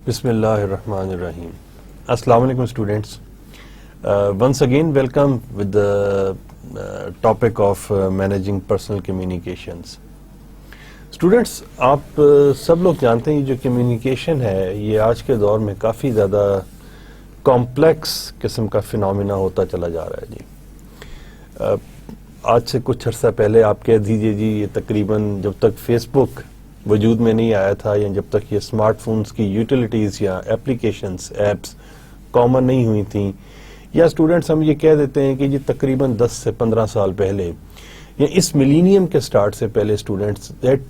بسم اللہ الرحمن الرحیم. السلام علیکم students. Once again welcome with the topic of managing personal communications. Students آپ سب لوگ جانتے ہیں یہ جو کمیونیکیشن ہے یہ آج کے دور میں کافی زیادہ کمپلیکس قسم کا فینومینا ہوتا چلا جا رہا ہے جی. آج سے کچھ عرصہ پہلے آپ کہہ دیجئے جی یہ تقریباً جب تک فیس بک وجود میں نہیں آیا تھا یا جب تک یہ اسمارٹ فونز کی یوٹیلیٹیز یا ایپلیکیشنز ایپس کامن نہیں ہوئی تھیں یا اسٹوڈنٹس ہم یہ کہہ دیتے ہیں کہ یہ تقریباً 10 سے 15 سال پہلے یا اس ملینیم کے سٹارٹ سے پہلے students that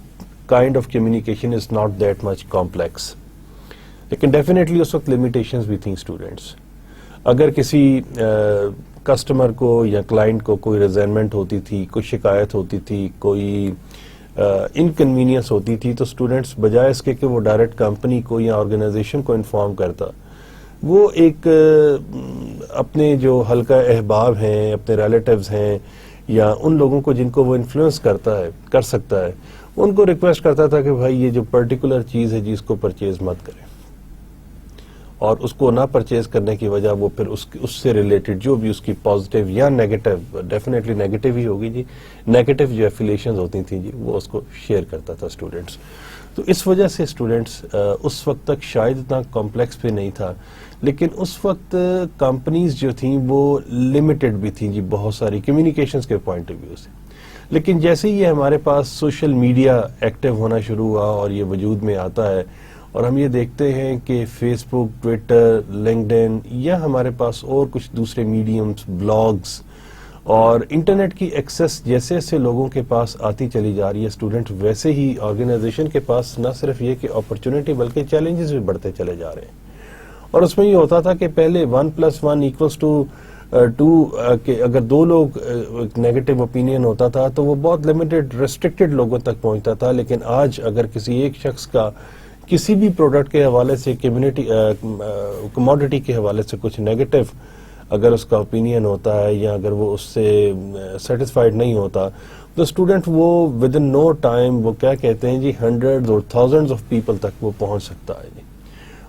kind of communication is not that much complex. لیکن ڈیفینیٹلی اس وقت لمیٹیشنز بھی تھیں اسٹوڈنٹس. اگر کسی کسٹمر کو یا کلائنٹ کو کوئی ریزائنمنٹ ہوتی تھی, کوئی شکایت ہوتی تھی, کوئی انکنوینئنس ہوتی تھی تو اسٹوڈنٹس بجائے اس کے کہ وہ ڈائریکٹ کمپنی کو یا آرگنائزیشن کو انفارم کرتا, وہ ایک اپنے جو حلقہ احباب ہیں, اپنے ریلیٹیوز ہیں یا ان لوگوں کو جن کو وہ انفلوئنس کر سکتا ہے ان کو ریکویسٹ کرتا تھا کہ بھائی یہ جو پرٹیکولر چیز ہے جس کو پرچیز مت کریں, اور اس کو نہ پرچیز کرنے کی وجہ وہ پھر اس سے ریلیٹڈ جو بھی اس کی پازیٹیو یا نیگیٹو, ڈیفینیٹلی نیگیٹو ہی ہوگی جی, نیگیٹو جو ایفیلیشنز ہوتی تھیں جی وہ اس کو شیئر کرتا تھا اسٹوڈنٹس. تو اس وجہ سے اسٹوڈنٹس اس وقت تک شاید اتنا کمپلیکس بھی نہیں تھا, لیکن اس وقت کمپنیز جو تھیں وہ لمیٹڈ بھی تھیں جی بہت ساری کمیونیکیشنز کے پوائنٹ آف ویو سے. لیکن جیسے ہی یہ ہمارے پاس سوشل میڈیا ایکٹیو ہونا شروع ہوا اور یہ وجود میں آتا ہے اور ہم یہ دیکھتے ہیں کہ فیس بک, ٹویٹر, لنکڈ ان یا ہمارے پاس اور کچھ دوسرے میڈیمز, بلاگز اور انٹرنیٹ کی ایکسیس جیسے جیسے لوگوں کے پاس آتی چلی جا رہی ہے اسٹوڈنٹ, ویسے ہی آرگنائزیشن کے پاس نہ صرف یہ کہ اپرچونٹی بلکہ چیلنجز بھی بڑھتے چلے جا رہے ہیں. اور اس میں یہ ہوتا تھا کہ پہلے 1+1=2 کہ اگر دو لوگ نیگیٹو اوپینین ہوتا تھا تو وہ بہت لمیٹڈ ریسٹرکٹڈ لوگوں تک پہنچتا تھا. لیکن آج اگر کسی ایک شخص کا کسی بھی پروڈکٹ کے حوالے سے کموڈٹی کے حوالے سے کچھ نیگیٹو اگر اس کا اوپینین ہوتا ہے یا اگر وہ اس سے سیٹسفائیڈ نہیں ہوتا تو اسٹوڈنٹ وہ ود ان نو ٹائم وہ کیا کہتے ہیں جی ہنڈریڈ اور تھاؤزینڈز آف پیپل تک وہ پہنچ سکتا ہے جی.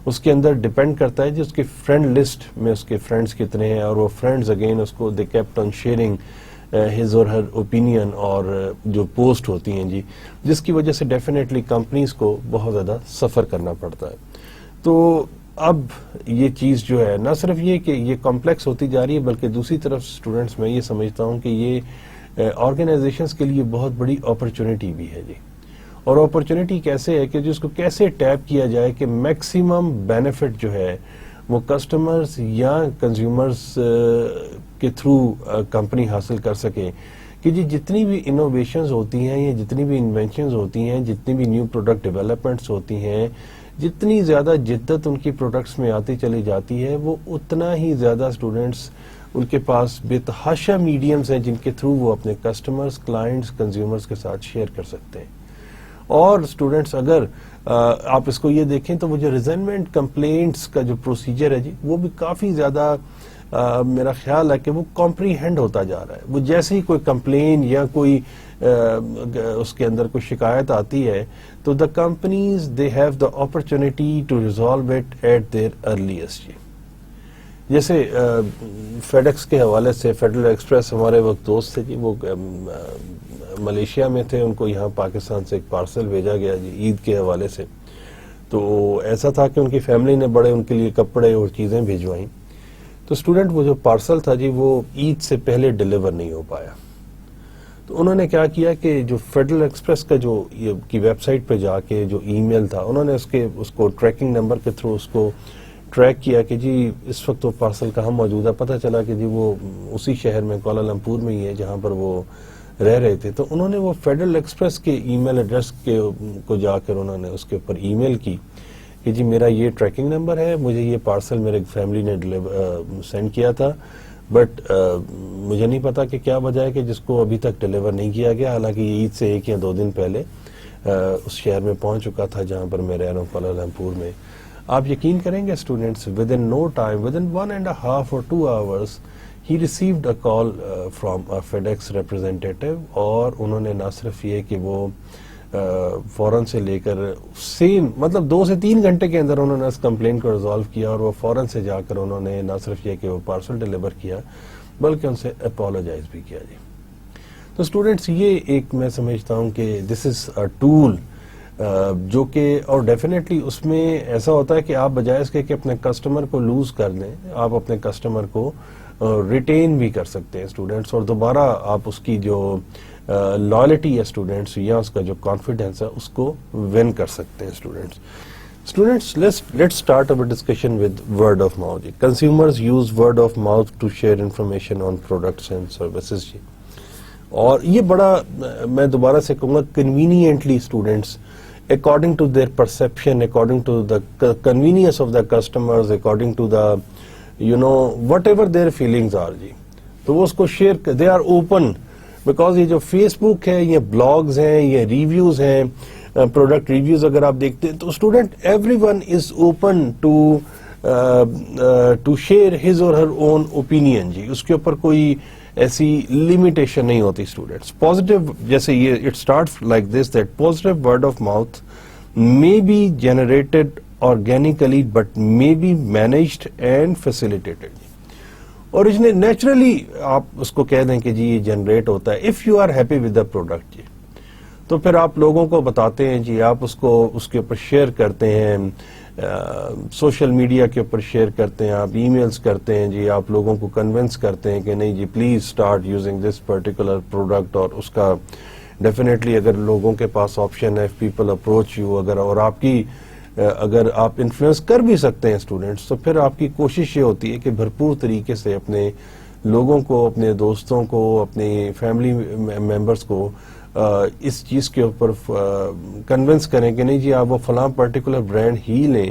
اس کے اندر ڈیپینڈ کرتا ہے جی اس کی فرینڈ لسٹ میں اس کے فرینڈز کتنے ہیں, اور وہ فرینڈز اگین اس کو دے kept on sharing his or her opinion اور جو پوسٹ ہوتی ہیں جی, جس کی وجہ سے ڈیفینیٹلی کمپنیز کو بہت زیادہ سفر کرنا پڑتا ہے. تو اب یہ چیز جو ہے نہ صرف یہ کہ یہ کمپلیکس ہوتی جا رہی ہے بلکہ دوسری طرف اسٹوڈنٹس میں یہ سمجھتا ہوں کہ یہ آرگنائزیشنز کے لیے بہت بڑی اپرچونٹی بھی ہے جی. اور اپرچونٹی کیسے ہے کہ جس کو کیسے ٹیپ کیا جائے کہ میکسیمم بینیفٹ جو ہے وہ کسٹمرز یا کنزیومرز کے تھرو کمپنی حاصل کر سکے. کہ جی جتنی بھی انوویشنز ہوتی ہیں یا جتنی بھی انوینشنز ہوتی ہیں, جتنی بھی نیو پروڈکٹ ڈیولپمنٹس ہوتی ہیں, جتنی زیادہ جدت ان کی پروڈکٹس میں آتی چلی جاتی ہے وہ اتنا ہی زیادہ اسٹوڈنٹس ان کے پاس بے تحاشا میڈیمز ہیں جن کے تھرو وہ اپنے کسٹمرز, کلائنٹس, کنزیومرز کے ساتھ شیئر کر سکتے ہیں. اور اسٹوڈنٹس اگر آپ اس کو یہ دیکھیں تو وہ جو ریزائنمنٹ کمپلینٹس کا جو پروسیجر ہے جی وہ بھی کافی زیادہ میرا خیال ہے کہ وہ کمپریہینڈ ہوتا جا رہا ہے. وہ جیسے ہی کوئی کمپلین یا کوئی اس کے اندر کوئی شکایت آتی ہے تو the companies they have the opportunity to resolve it at their earliest جی. جیسے فیڈ ایکس کے حوالے سے فیڈرل ایکسپریس ہمارے وقت دوست تھے جی, وہ ملیشیا میں تھے, ان کو یہاں پاکستان سے ایک پارسل بھیجا گیا جی عید کے حوالے سے. تو ایسا تھا کہ ان کی فیملی نے بڑے ان کے لیے کپڑے اور چیزیں بھیجوائیں. تو اسٹوڈنٹ وہ جو پارسل تھا جی وہ عید سے پہلے ڈیلیور نہیں ہو پایا. تو انہوں نے کیا کیا کہ جو فیڈرل ایکسپریس کا جو کی ویب سائٹ پہ جا کے جو ای میل تھا انہوں نے اس کو ٹریکنگ نمبر کے تھرو اس کو ٹریک کیا کہ جی اس وقت وہ پارسل کہاں موجود ہے. پتہ چلا کہ جی وہ اسی شہر میں کوالالمپور میں ہی ہے جہاں پر وہ رہ رہے تھے. تو انہوں نے وہ فیڈرل ایکسپریس کے ای میل ایڈریس کو جا کر انہوں نے اس کے اوپر ای میل کی کہ جی میرا یہ ٹریکنگ نمبر ہے, مجھے یہ پارسل میرے فیملی نے سینڈ کیا تھا, بٹ مجھے نہیں پتا کہ کیا وجہ ہے کہ جس کو ابھی تک ڈیلیور نہیں کیا گیا, حالانکہ یہ عید سے 1 یا 2 دن پہلے اس شہر میں پہنچ چکا تھا جہاں پر میں رہ رہا ہوں کوالالمپور میں. آپ یقین کریں گے students within no time, within 1.5 or 2 hours he received a call from a FedEx representative, اور انہوں نے نہ صرف یہ کہ وہ فوراً سے لے کر سیم مطلب 2 سے 3 گھنٹے کے اندر انہوں نے اس کمپلین کو ریزالو کیا, اور وہ فوراً سے جا کر انہوں نے نہ صرف یہ کہ وہ پارسل ڈیلیور کیا بلکہ ان سے اپولوجائز بھی کیا جی. تو اسٹوڈینٹس یہ ایک میں سمجھتا ہوں کہ دس از اے ٹول جو کہ اور ڈیفینیٹلی اس میں ایسا ہوتا ہے کہ آپ بجائے اس کے کہ اپنے کسٹمر کو لوز کر دیں, آپ اپنے کسٹمر کو ریٹین بھی کر سکتے ہیں اسٹوڈینٹس, اور دوبارہ آپ اس کی جو لائلٹی ہے اسٹوڈینٹس یا اس کا جو کانفیڈینس ہے اس کو ون کر سکتے ہیں students. Let's start our discussion with word of mouth. Consumers use word of mouth to share information on products and services جی, اور یہ بڑا میں دوبارہ سے کہوں گا conveniently students according to their perception, according to the convenience of the customers, according to the whatever their feelings are جی, تو وہ اس کو share they are open because یہ جو فیس بک ہے, یہ بلاگز ہیں, یہ ریویوز ہیں, پروڈکٹ ریویوز اگر آپ دیکھتے ہیں تو student everyone is open to share his or her own opinion جی, اس کے اوپر کوئی ایسی لمیٹیشن نہیں ہوتی اسٹوڈینٹس. پازیٹیو جیسے یہ it start like this that positive word of mouth may be generated organically but may be managed and facilitated. Originally naturally آپ اس کو کہہ دیں کہ جی یہ جنریٹ ہوتا ہے if you are happy with the product جی, تو پھر آپ لوگوں کو بتاتے ہیں جی, آپ اس کو اس کے اوپر شیئر کرتے ہیں, سوشل میڈیا کے اوپر شیئر کرتے ہیں, آپ ای میلز کرتے ہیں جی, آپ لوگوں کو کنونس کرتے ہیں کہ نہیں جی please start using this particular product, اور اس کا ڈیفینیٹلی اگر لوگوں کے پاس آپشن ہے if people approach you, اور آپ کی اگر آپ انفلوئنس کر بھی سکتے ہیں اسٹوڈینٹس, تو پھر آپ کی کوشش یہ ہوتی ہے کہ بھرپور طریقے سے اپنے لوگوں کو, اپنے دوستوں کو, اپنی فیملی ممبرس کو اس چیز کے اوپر کنونس کریں کہ نہیں جی آپ وہ فلاں پرٹیکولر برانڈ ہی لیں,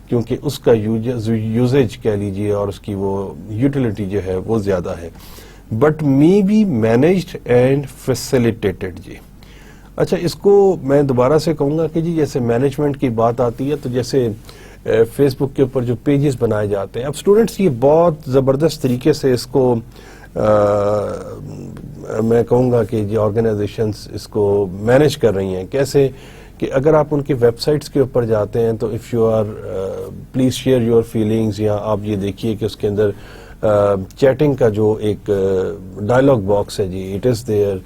کیونکہ اس کا یوزیج کہہ لیجیے اور اس کی وہ یوٹیلیٹی جو ہے وہ زیادہ ہے. But may be managed and facilitated جی. اچھا, اس کو میں دوبارہ سے کہوں گا کہ جی جیسے مینجمنٹ کی بات آتی ہے تو جیسے فیس بک کے اوپر جو پیجز بنائے جاتے ہیں, اب اسٹوڈینٹس یہ بہت زبردست طریقے سے اس کو میں کہوں گا کہ جی آرگنائزیشنز اس کو مینج کر رہی ہیں. کیسے کہ اگر آپ ان کی ویب سائٹس کے اوپر جاتے ہیں تو if you are please share your feelings, یا آپ یہ دیکھیے کہ اس کے اندر چیٹنگ کا جو ایک ڈائلاگ باکس ہے جی, اٹ از دیئر,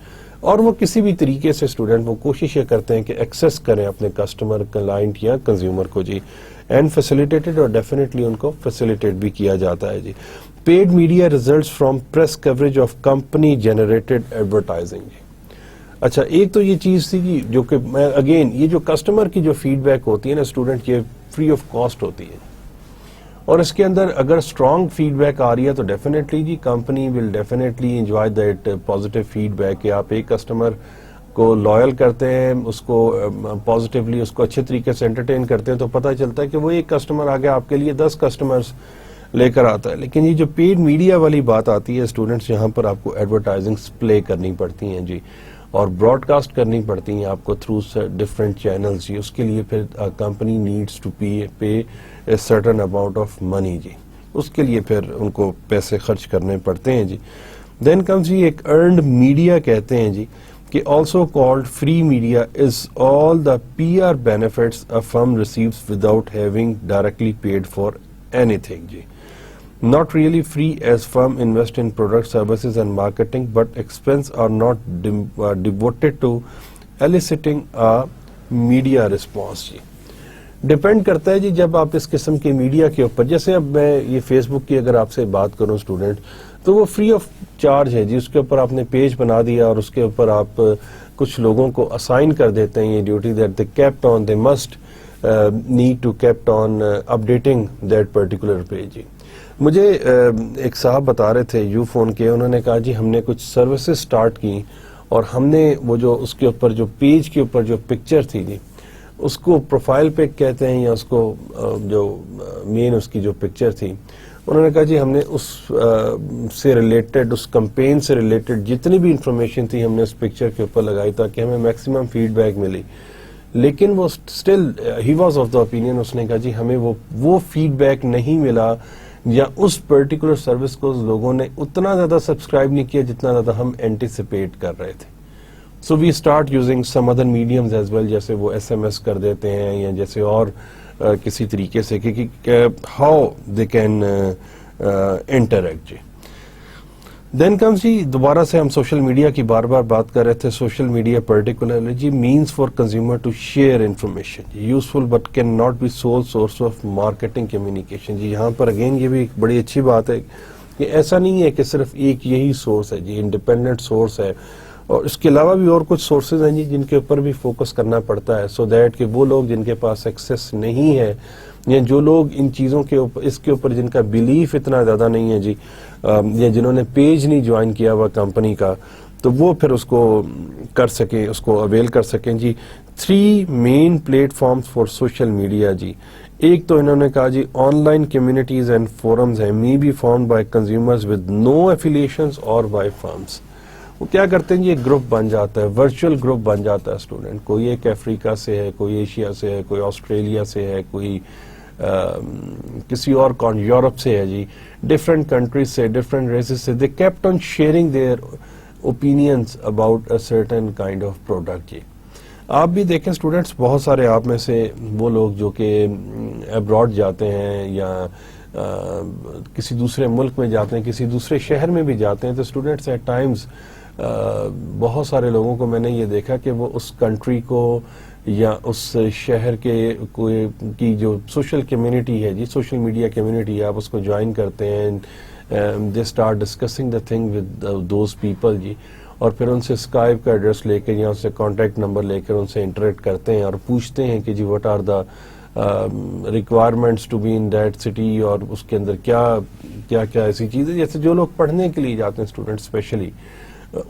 اور وہ کسی بھی طریقے سے اسٹوڈنٹ وہ کوشش یہ کرتے ہیں کہ ایکسیس کریں اپنے کسٹمر, کلائنٹ یا کنزیومر کو جی, اینڈ فیسیلیٹیٹڈ, اور ڈیفینیٹلی ان کو فیسیلیٹیٹ بھی کیا جاتا ہے جی. Paid media results from press coverage of company generated advertising جی. اچھا, ایک تو یہ چیز تھی جی جو کہ میں اگین یہ جو کسٹمر کی جو فیڈ بیک ہوتی ہے نا اسٹوڈنٹ, یہ فری آف کاسٹ ہوتی ہے, اور اس کے اندر اگر اسٹرانگ فیڈ بیک آ رہی ہے تو ڈیفینیٹلی جی company will definitely enjoy that positive feedback, کہ آپ ایک کسٹمر کو لائل کرتے ہیں, اس کو پازیٹیولی اس کو اچھے طریقے سے انٹرٹین کرتے ہیں, تو پتہ چلتا ہے کہ وہ ایک کسٹمر آگے آپ کے لیے 10 کسٹمرز لے کر آتا ہے. لیکن یہ جو پیڈ میڈیا والی بات آتی ہے اسٹوڈنٹس, یہاں پر آپ کو ایڈورٹائزنگس پلے کرنی پڑتی ہیں جی, اور براڈ کاسٹ کرنی پڑتی ہیں آپ کو تھرو ڈفرینٹ چینلز جی. اس کے لیے پھر company needs to pay a certain amount of money جی, اس کے لیے پھر ان کو پیسے خرچ کرنے پڑتے ہیں جی. دین کمز جی ایک ارنڈ میڈیا کہتے ہیں جی, کہ also called free media is all the P R benefits a firm receives without having directly paid for anything جی. Not really free as firm invest in product services and marketing, but expense are not devoted to eliciting a media response جی. Depend کرتا ہے جی جب آپ اس قسم کے media کے اوپر, جیسے اب میں یہ فیس بک کی اگر آپ سے بات کروں اسٹوڈنٹ, تو وہ فری آف چارج ہے جی. اس کے اوپر آپ نے پیج بنا دیا اور اس کے اوپر آپ کچھ لوگوں کو اسائن کر دیتے ہیں یہ duty that they kept on, they must need to kept on updating that particular page جی. مجھے ایک صاحب بتا رہے تھے یو فون کے, انہوں نے کہا جی ہم نے کچھ سروسز سٹارٹ کی, اور ہم نے وہ جو اس کے اوپر جو پیج کے اوپر جو پکچر تھی جی, اس کو پروفائل پک کہتے ہیں, یا اس کو جو مین اس کی جو پکچر تھی, انہوں نے کہا جی ہم نے اس سے ریلیٹڈ, اس کمپین سے ریلیٹڈ جتنی بھی انفارمیشن تھی ہم نے اس پکچر کے اوپر لگائی تاکہ ہمیں میکسیمم فیڈ بیک ملی. لیکن وہ still he was of the opinion, اس نے کہا جی ہمیں وہ فیڈ بیک نہیں ملا, یا اس پرٹیکولر سروس کو لوگوں نے اتنا زیادہ سبسکرائب نہیں کیا جتنا زیادہ ہم اینٹیسپیٹ کر رہے تھے. So we start using some other mediums as well, جیسے وہ SMS کر دیتے ہیں یا جیسے اور کسی طریقے سے کہ ہاؤ دے کین انٹریکٹ. جی دین کمز جی دوبارہ سے ہم سوشل میڈیا کی بار بار بات کر رہے تھے. سوشل میڈیا پرٹیکولرلی جی means for consumer to share information, useful but can not be sole source of marketing communication. جی یہاں پر اگین یہ بھی ایک بڑی اچھی بات ہے کہ ایسا نہیں ہے کہ صرف ایک یہی سورس ہے جی, انڈیپینڈنٹ سورس ہے, اور اس کے علاوہ بھی اور کچھ سورسز ہیں جی جن کے اوپر بھی فوکس کرنا پڑتا ہے, سو دیٹ کہ وہ لوگ جن کے پاس ایکسیس نہیں ہے یا جو لوگ ان چیزوں کے اوپر اس کے اوپر جن کا بلیف اتنا زیادہ نہیں ہے جی, یا جنہوں نے پیج نہیں جوائن کیا ہوا کمپنی کا, تو وہ پھر اس کو کر سکیں, اس کو اویل کر سکیں. جی 3 main platforms for social media. جی ایک تو انہوں نے کہا جی online communities and forums ہیں, may be formed by consumers with no affiliations or by firms. وہ کیا کرتے ہیں جی, ایک گروپ بن جاتا ہے, ورچوئل گروپ بن جاتا ہے اسٹوڈنٹ. کوئی ایک افریقہ سے ہے, کوئی ایشیا سے ہے, کوئی آسٹریلیا سے ہے, کوئی کسی اور یورپ سے ہے جی, ڈفرینٹ کنٹریز سے, ڈفرینٹ ریسز سے. They kept on sharing their opinions about a certain kind of product. جی آپ بھی دیکھیں اسٹوڈنٹس, بہت سارے آپ میں سے وہ لوگ جو کہ ابراڈ جاتے ہیں یا کسی دوسرے ملک میں جاتے ہیں, کسی دوسرے شہر میں بھی جاتے ہیں, تو اسٹوڈنٹس ایٹ ٹائمز بہت سارے لوگوں کو میں نے یہ دیکھا کہ وہ اس کنٹری کو یا اس شہر کے کی جو سوشل کمیونٹی ہے جی, سوشل میڈیا کمیونٹی ہے, آپ اس کو جوائن کرتے ہیں, they start discussing the thing with those people جی, اور پھر ان سے اسکائپ کا ایڈریس لے کے یا ان سے کانٹیکٹ نمبر لے کر ان سے انٹریکٹ کرتے ہیں اور پوچھتے ہیں کہ جی what are the requirements to be in that city, اور اس کے اندر کیا ایسی چیزیں, جیسے جو لوگ پڑھنے کے لیے جاتے ہیں اسٹوڈنٹ اسپیشلی,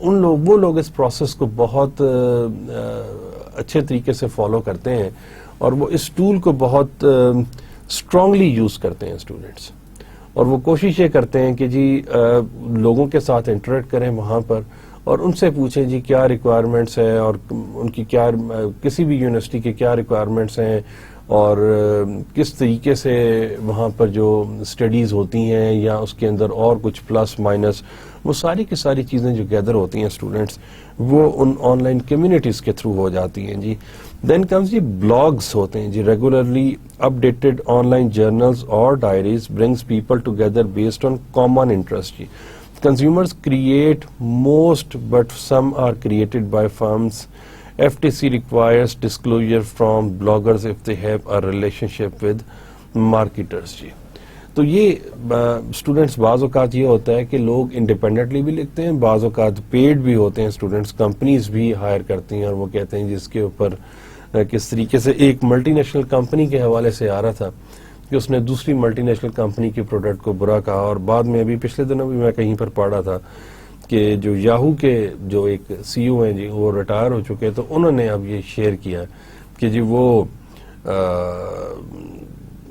وہ لوگ اس پروسیس کو بہت اچھے طریقے سے فالو کرتے ہیں, اور وہ اس ٹول کو بہت اسٹرانگلی یوز کرتے ہیں اسٹوڈنٹس, اور وہ کوشش یہ کرتے ہیں کہ جی لوگوں کے ساتھ انٹریکٹ کریں وہاں پر, اور ان سے پوچھیں جی کیا ریکوائرمنٹس ہیں, اور ان کی کیا کسی بھی یونیورسٹی کے کیا ریکوائرمنٹس ہیں, اور کس طریقے سے وہاں پر جو اسٹڈیز ہوتی ہیں یا اس کے اندر اور کچھ پلس مائنس, وہ ساری کی ساری چیزیں جو گیدر ہوتی ہیں اسٹوڈنٹس, وہ ان آن لائن کمیونٹیز کے تھرو ہو جاتی ہیں. جی دین کمز جی بلاگس ہوتے ہیں جی, regularly updated online journals or diaries brings people together based on common interest. جی consumers create most but some are created by firms. FTC requires disclosure from bloggers if they have a relationship with marketers. جی تو یہ students بعض اوقات یہ ہوتا ہے کہ لوگ انڈیپینڈنٹلی بھی لکھتے ہیں, بعض اوقات پیڈ بھی ہوتے ہیں اسٹوڈنٹس, کمپنیز بھی ہائر کرتی ہیں, اور وہ کہتے ہیں جس کے اوپر کس طریقے سے ایک ملٹی نیشنل کمپنی کے حوالے سے آ رہا تھا کہ اس نے دوسری ملٹی نیشنل کمپنی کے پروڈکٹ کو برا کہا, اور بعد میں ابھی پچھلے دنوں بھی میں کہیں پر پڑھا تھا کہ جو یاہو کے جو ایک CEO ہیں جی, وہ ریٹائر ہو چکے, تو انہوں نے اب یہ شیئر کیا کہ جی وہ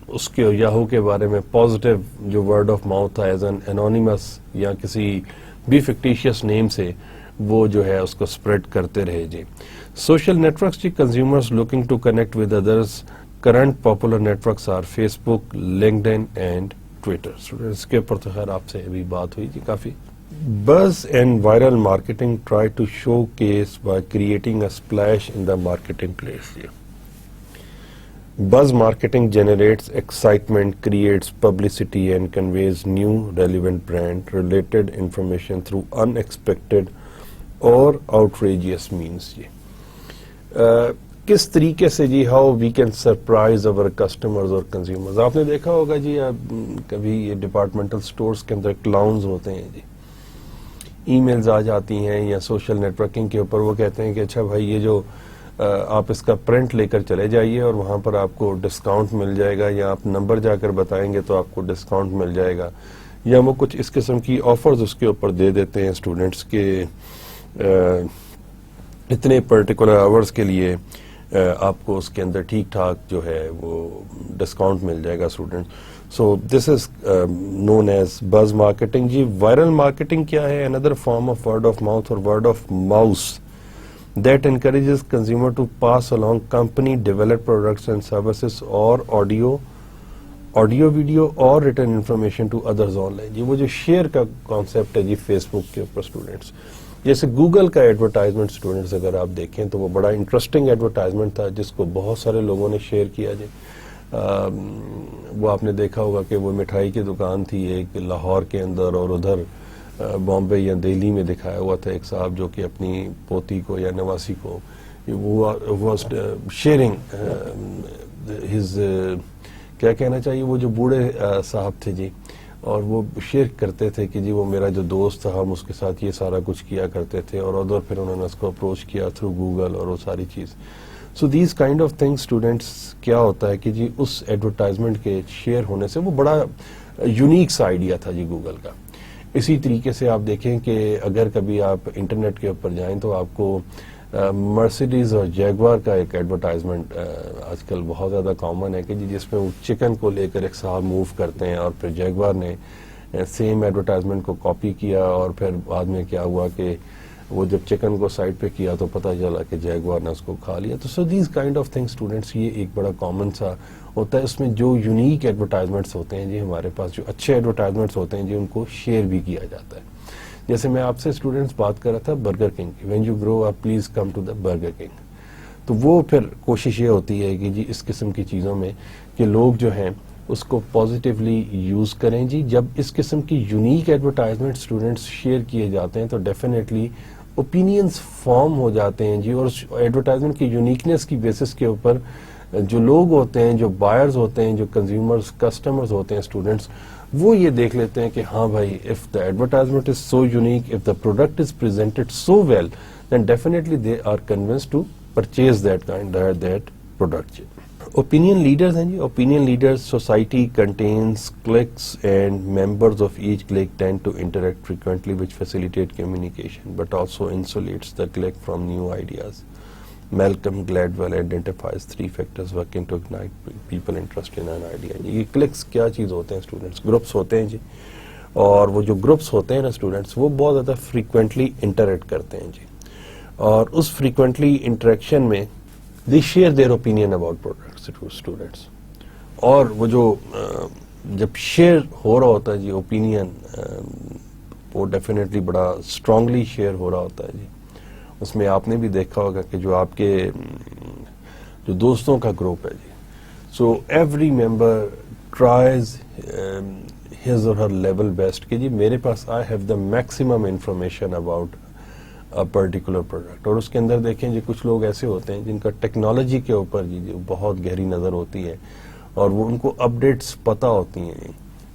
اس کے یاہو کے بارے میں پازیٹیو جو ورڈ آف ماؤتھ تھا ایز این انونیمس یا کسی بھی فکٹیشیس نیم سے, وہ جو ہے اس کو اسپریڈ کرتے رہے. جی سوشل نیٹورکس جی, consumers looking to connect with others. Current popular networks are Facebook, LinkedIn and Twitter. اس کے اوپر تو خیر آپ سے ابھی بات ہوئی جی کافی. Buzz and viral marketing try to showcase by creating a splash in the marketing place. Buzz marketing generates excitement, creates publicity and conveys new relevant brand related information through unexpected or outrageous means. جی کس طریقے سے جی how we can surprise our customers اور consumers. آپ نے دیکھا ہوگا جی, کبھی یہ ڈپارٹمنٹل سٹورز کے اندر کلاؤنز ہوتے ہیں جی, ای میلز آ جاتی ہیں یا سوشل نیٹورکنگ کے اوپر, وہ کہتے ہیں کہ اچھا بھائی یہ جو آپ اس کا پرنٹ لے کر چلے جائیے اور وہاں پر آپ کو ڈسکاؤنٹ مل جائے گا, یا آپ نمبر جا کر بتائیں گے تو آپ کو ڈسکاؤنٹ مل جائے گا, یا وہ کچھ اس قسم کی آفرز اس کے اوپر دے دیتے ہیں اسٹوڈنٹس کے اتنے پرٹیکولر آورز کے لیے آپ کو اس کے اندر ٹھیک ٹھاک جو ہے وہ ڈسکاؤنٹ مل جائے گا student. So this is known as buzz marketing. جی وائرل مارکیٹنگ کیا ہے؟ Another form of word of mouth or word of mouse that encourages consumer to pass along company developed products and services or audio audio video اور written information to others online. وہ جو share کا concept ہے جی face بک کے اوپر students, جیسے Google کا advertisement students اگر آپ دیکھیں تو وہ بڑا انٹرسٹنگ ایڈورٹائزمنٹ تھا جس کو بہت سارے لوگوں نے شیئر کیا جی. وہ آپ نے دیکھا ہوگا کہ وہ مٹھائی کی دکان تھی ایک لاہور کے اندر, اور ادھر بامبے یا دہلی میں دکھایا ہوا تھا ایک صاحب جو کہ اپنی پوتی کو یا نواسی کو واز شیئرنگ ہز, کیا کہنا چاہیے, وہ جو بوڑھے صاحب تھے جی, اور وہ شیئر کرتے تھے کہ جی وہ میرا جو دوست تھا ہم اس کے ساتھ یہ سارا کچھ کیا کرتے تھے, اور ادھر پھر انہوں نے اس کو اپروچ کیا تھرو گوگل اور وہ ساری چیز. So these kind of things students, کیا ہوتا ہے کہ جی اس ایڈورٹائزمنٹ کے شیئر ہونے سے وہ بڑا یونیک سا آئیڈیا تھا جی گوگل کا. اسی طریقے سے آپ دیکھیں کہ اگر کبھی آپ انٹرنیٹ کے اوپر جائیں تو آپ کو مرسیڈیز اور جیگوار کا ایک ایڈورٹائزمنٹ آج کل بہت زیادہ کامن ہے کہ جی جس میں وہ چکن کو لے کر ایک صاحب موو کرتے ہیں, اور پھر جیگوار نے سیم ایڈورٹائزمنٹ کو کاپی کیا, اور پھر بعد میں کیا ہوا کہ وہ جب چکن کو سائڈ پہ کیا تو پتہ چلا کہ جیگوار نے اس کو کھا لیا. تو so these kind of things students, یہ ایک بڑا کامن سا ہوتا ہے. اس میں جو یونیک ایڈورٹائزمنٹس ہوتے ہیں جی ہمارے پاس, جو اچھے ایڈورٹائزمنٹس ہوتے ہیں جی ان کو شیئر بھی کیا جاتا ہے. جیسے میں آپ سے اسٹوڈینٹس بات کر رہا تھا برگر کنگ کی, when you grow up please come to the Burger King. تو وہ پھر کوشش یہ ہوتی ہے کہ جی اس قسم کی چیزوں میں کہ لوگ جو ہیں اس کو پازیٹیولی یوز کریں جی. جب اس قسم کی یونیک ایڈورٹائزمنٹ اسٹوڈینٹس شیئر کیے جاتے ہیں تو ڈیفینیٹلی اوپینینس فارم ہو جاتے ہیں جی, اور ایڈورٹائزمنٹ کی یونیکنیس کی بیسس کے اوپر جو لوگ ہوتے ہیں, جو بائرز ہوتے ہیں, جو کنزیومرز کسٹمرز ہوتے ہیں اسٹوڈینٹس, وہ یہ دیکھ لیتے ہیں کہ ہاں بھائی if the advertisement is so unique, if the product is presented so well, then definitely they are convince to purchase that product. Opinion leaders ہیں جی. Opinion leaders society contains cliques and members of each clique tend to interact frequently which facilitate communication but also insulates the clique from new ideas. Malcolm Gladwell identifies 3 factors working to ignite people interest in an idea. یہ clicks کیا چیز ہوتے ہیں students? Groups ہوتے ہیں جی, اور وہ جو گروپس ہوتے ہیں نا اسٹوڈینٹس وہ بہت زیادہ فریکوینٹلی انٹریکٹ کرتے ہیں جی, اور اس فریکوینٹلی انٹریکشن میں they share their opinion about products to students. اور وہ جو جب شیئر ہو رہا ہوتا ہے جی اوپینین, وہ ڈیفینیٹلی بڑا اسٹرانگلی شیئر ہو رہا ہوتا ہے جی. اس میں آپ نے بھی دیکھا ہوگا کہ جو آپ کے جو دوستوں کا گروپ ہے جی, so every member tries his or her level best کہ جی میرے پاس I have the maximum information about particular product. اور اس کے اندر دیکھیں جی کچھ لوگ ایسے ہوتے ہیں جن کا ٹیکنالوجی کے اوپر جی بہت گہری نظر ہوتی ہے, اور وہ ان کو اپڈیٹس پتہ ہوتی ہیں.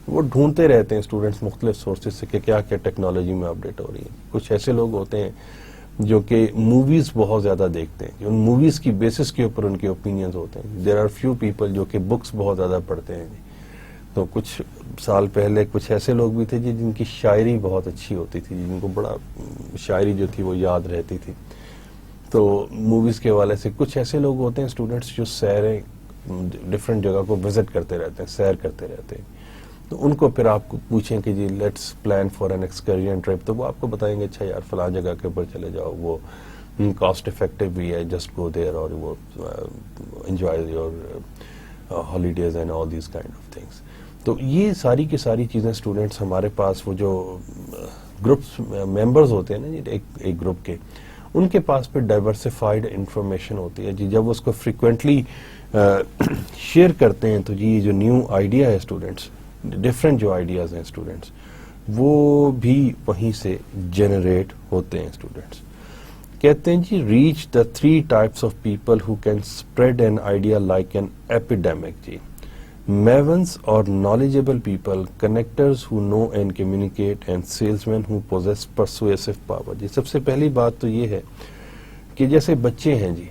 وہ ڈھونڈتے رہتے ہیں اسٹوڈینٹس مختلف سورسز سے کہ کیا کیا ٹیکنالوجی میں اپڈیٹ ہو رہی ہے. کچھ ایسے لوگ ہوتے ہیں جو کہ موویز بہت زیادہ دیکھتے ہیں, ان موویز کی بیسس کے اوپر ان کے اوپینینز ہوتے ہیں. دیر آر فیو پیپل جو کہ بکس بہت زیادہ پڑھتے ہیں جی. تو کچھ سال پہلے کچھ ایسے لوگ بھی تھے جی جن کی شاعری بہت اچھی ہوتی تھی, جن کو بڑا شاعری جو تھی وہ یاد رہتی تھی. تو موویز کے حوالے سے کچھ ایسے لوگ ہوتے ہیں اسٹوڈینٹس جو سیریں ڈفرینٹ جگہ کو وزٹ کرتے رہتے ہیں, سیر کرتے رہتے ہیں. تو ان کو پھر آپ کو پوچھیں کہ جی let's plan for an excursion trip, تو وہ آپ کو بتائیں گے اچھا یار فلاں جگہ کے اوپر چلے جاؤ, وہ کاسٹ افیکٹو بھی ہے, جسٹ گو دیئر اور وہ enjoy your holidays and all these kind of things. تو یہ ساری کی ساری چیزیں اسٹوڈینٹس ہمارے پاس وہ جو گروپس ممبرز ہوتے ہیں نا جی ایک گروپ کے, ان کے پاس پہ ڈائیورسفائڈ انفارمیشن ہوتی ہے جی. جب وہ اس کو فریکوینٹلی شیئر کرتے ہیں تو جی یہ جو نیو آئیڈیا ہے اسٹوڈینٹس, ڈفرینٹ جو آئیڈیاز ہیں اسٹوڈینٹس, وہ بھی وہیں سے جنریٹ ہوتے ہیں اسٹوڈینٹس. کہتے ہیں جی reach the 3 types of people who can spread an idea like an epidemic جی. Mavens or knowledgeable people, connectors who know and communicate, and salesmen who possess persuasive power. جی سب سے پہلی بات تو یہ ہے کہ جیسے بچے ہیں جی,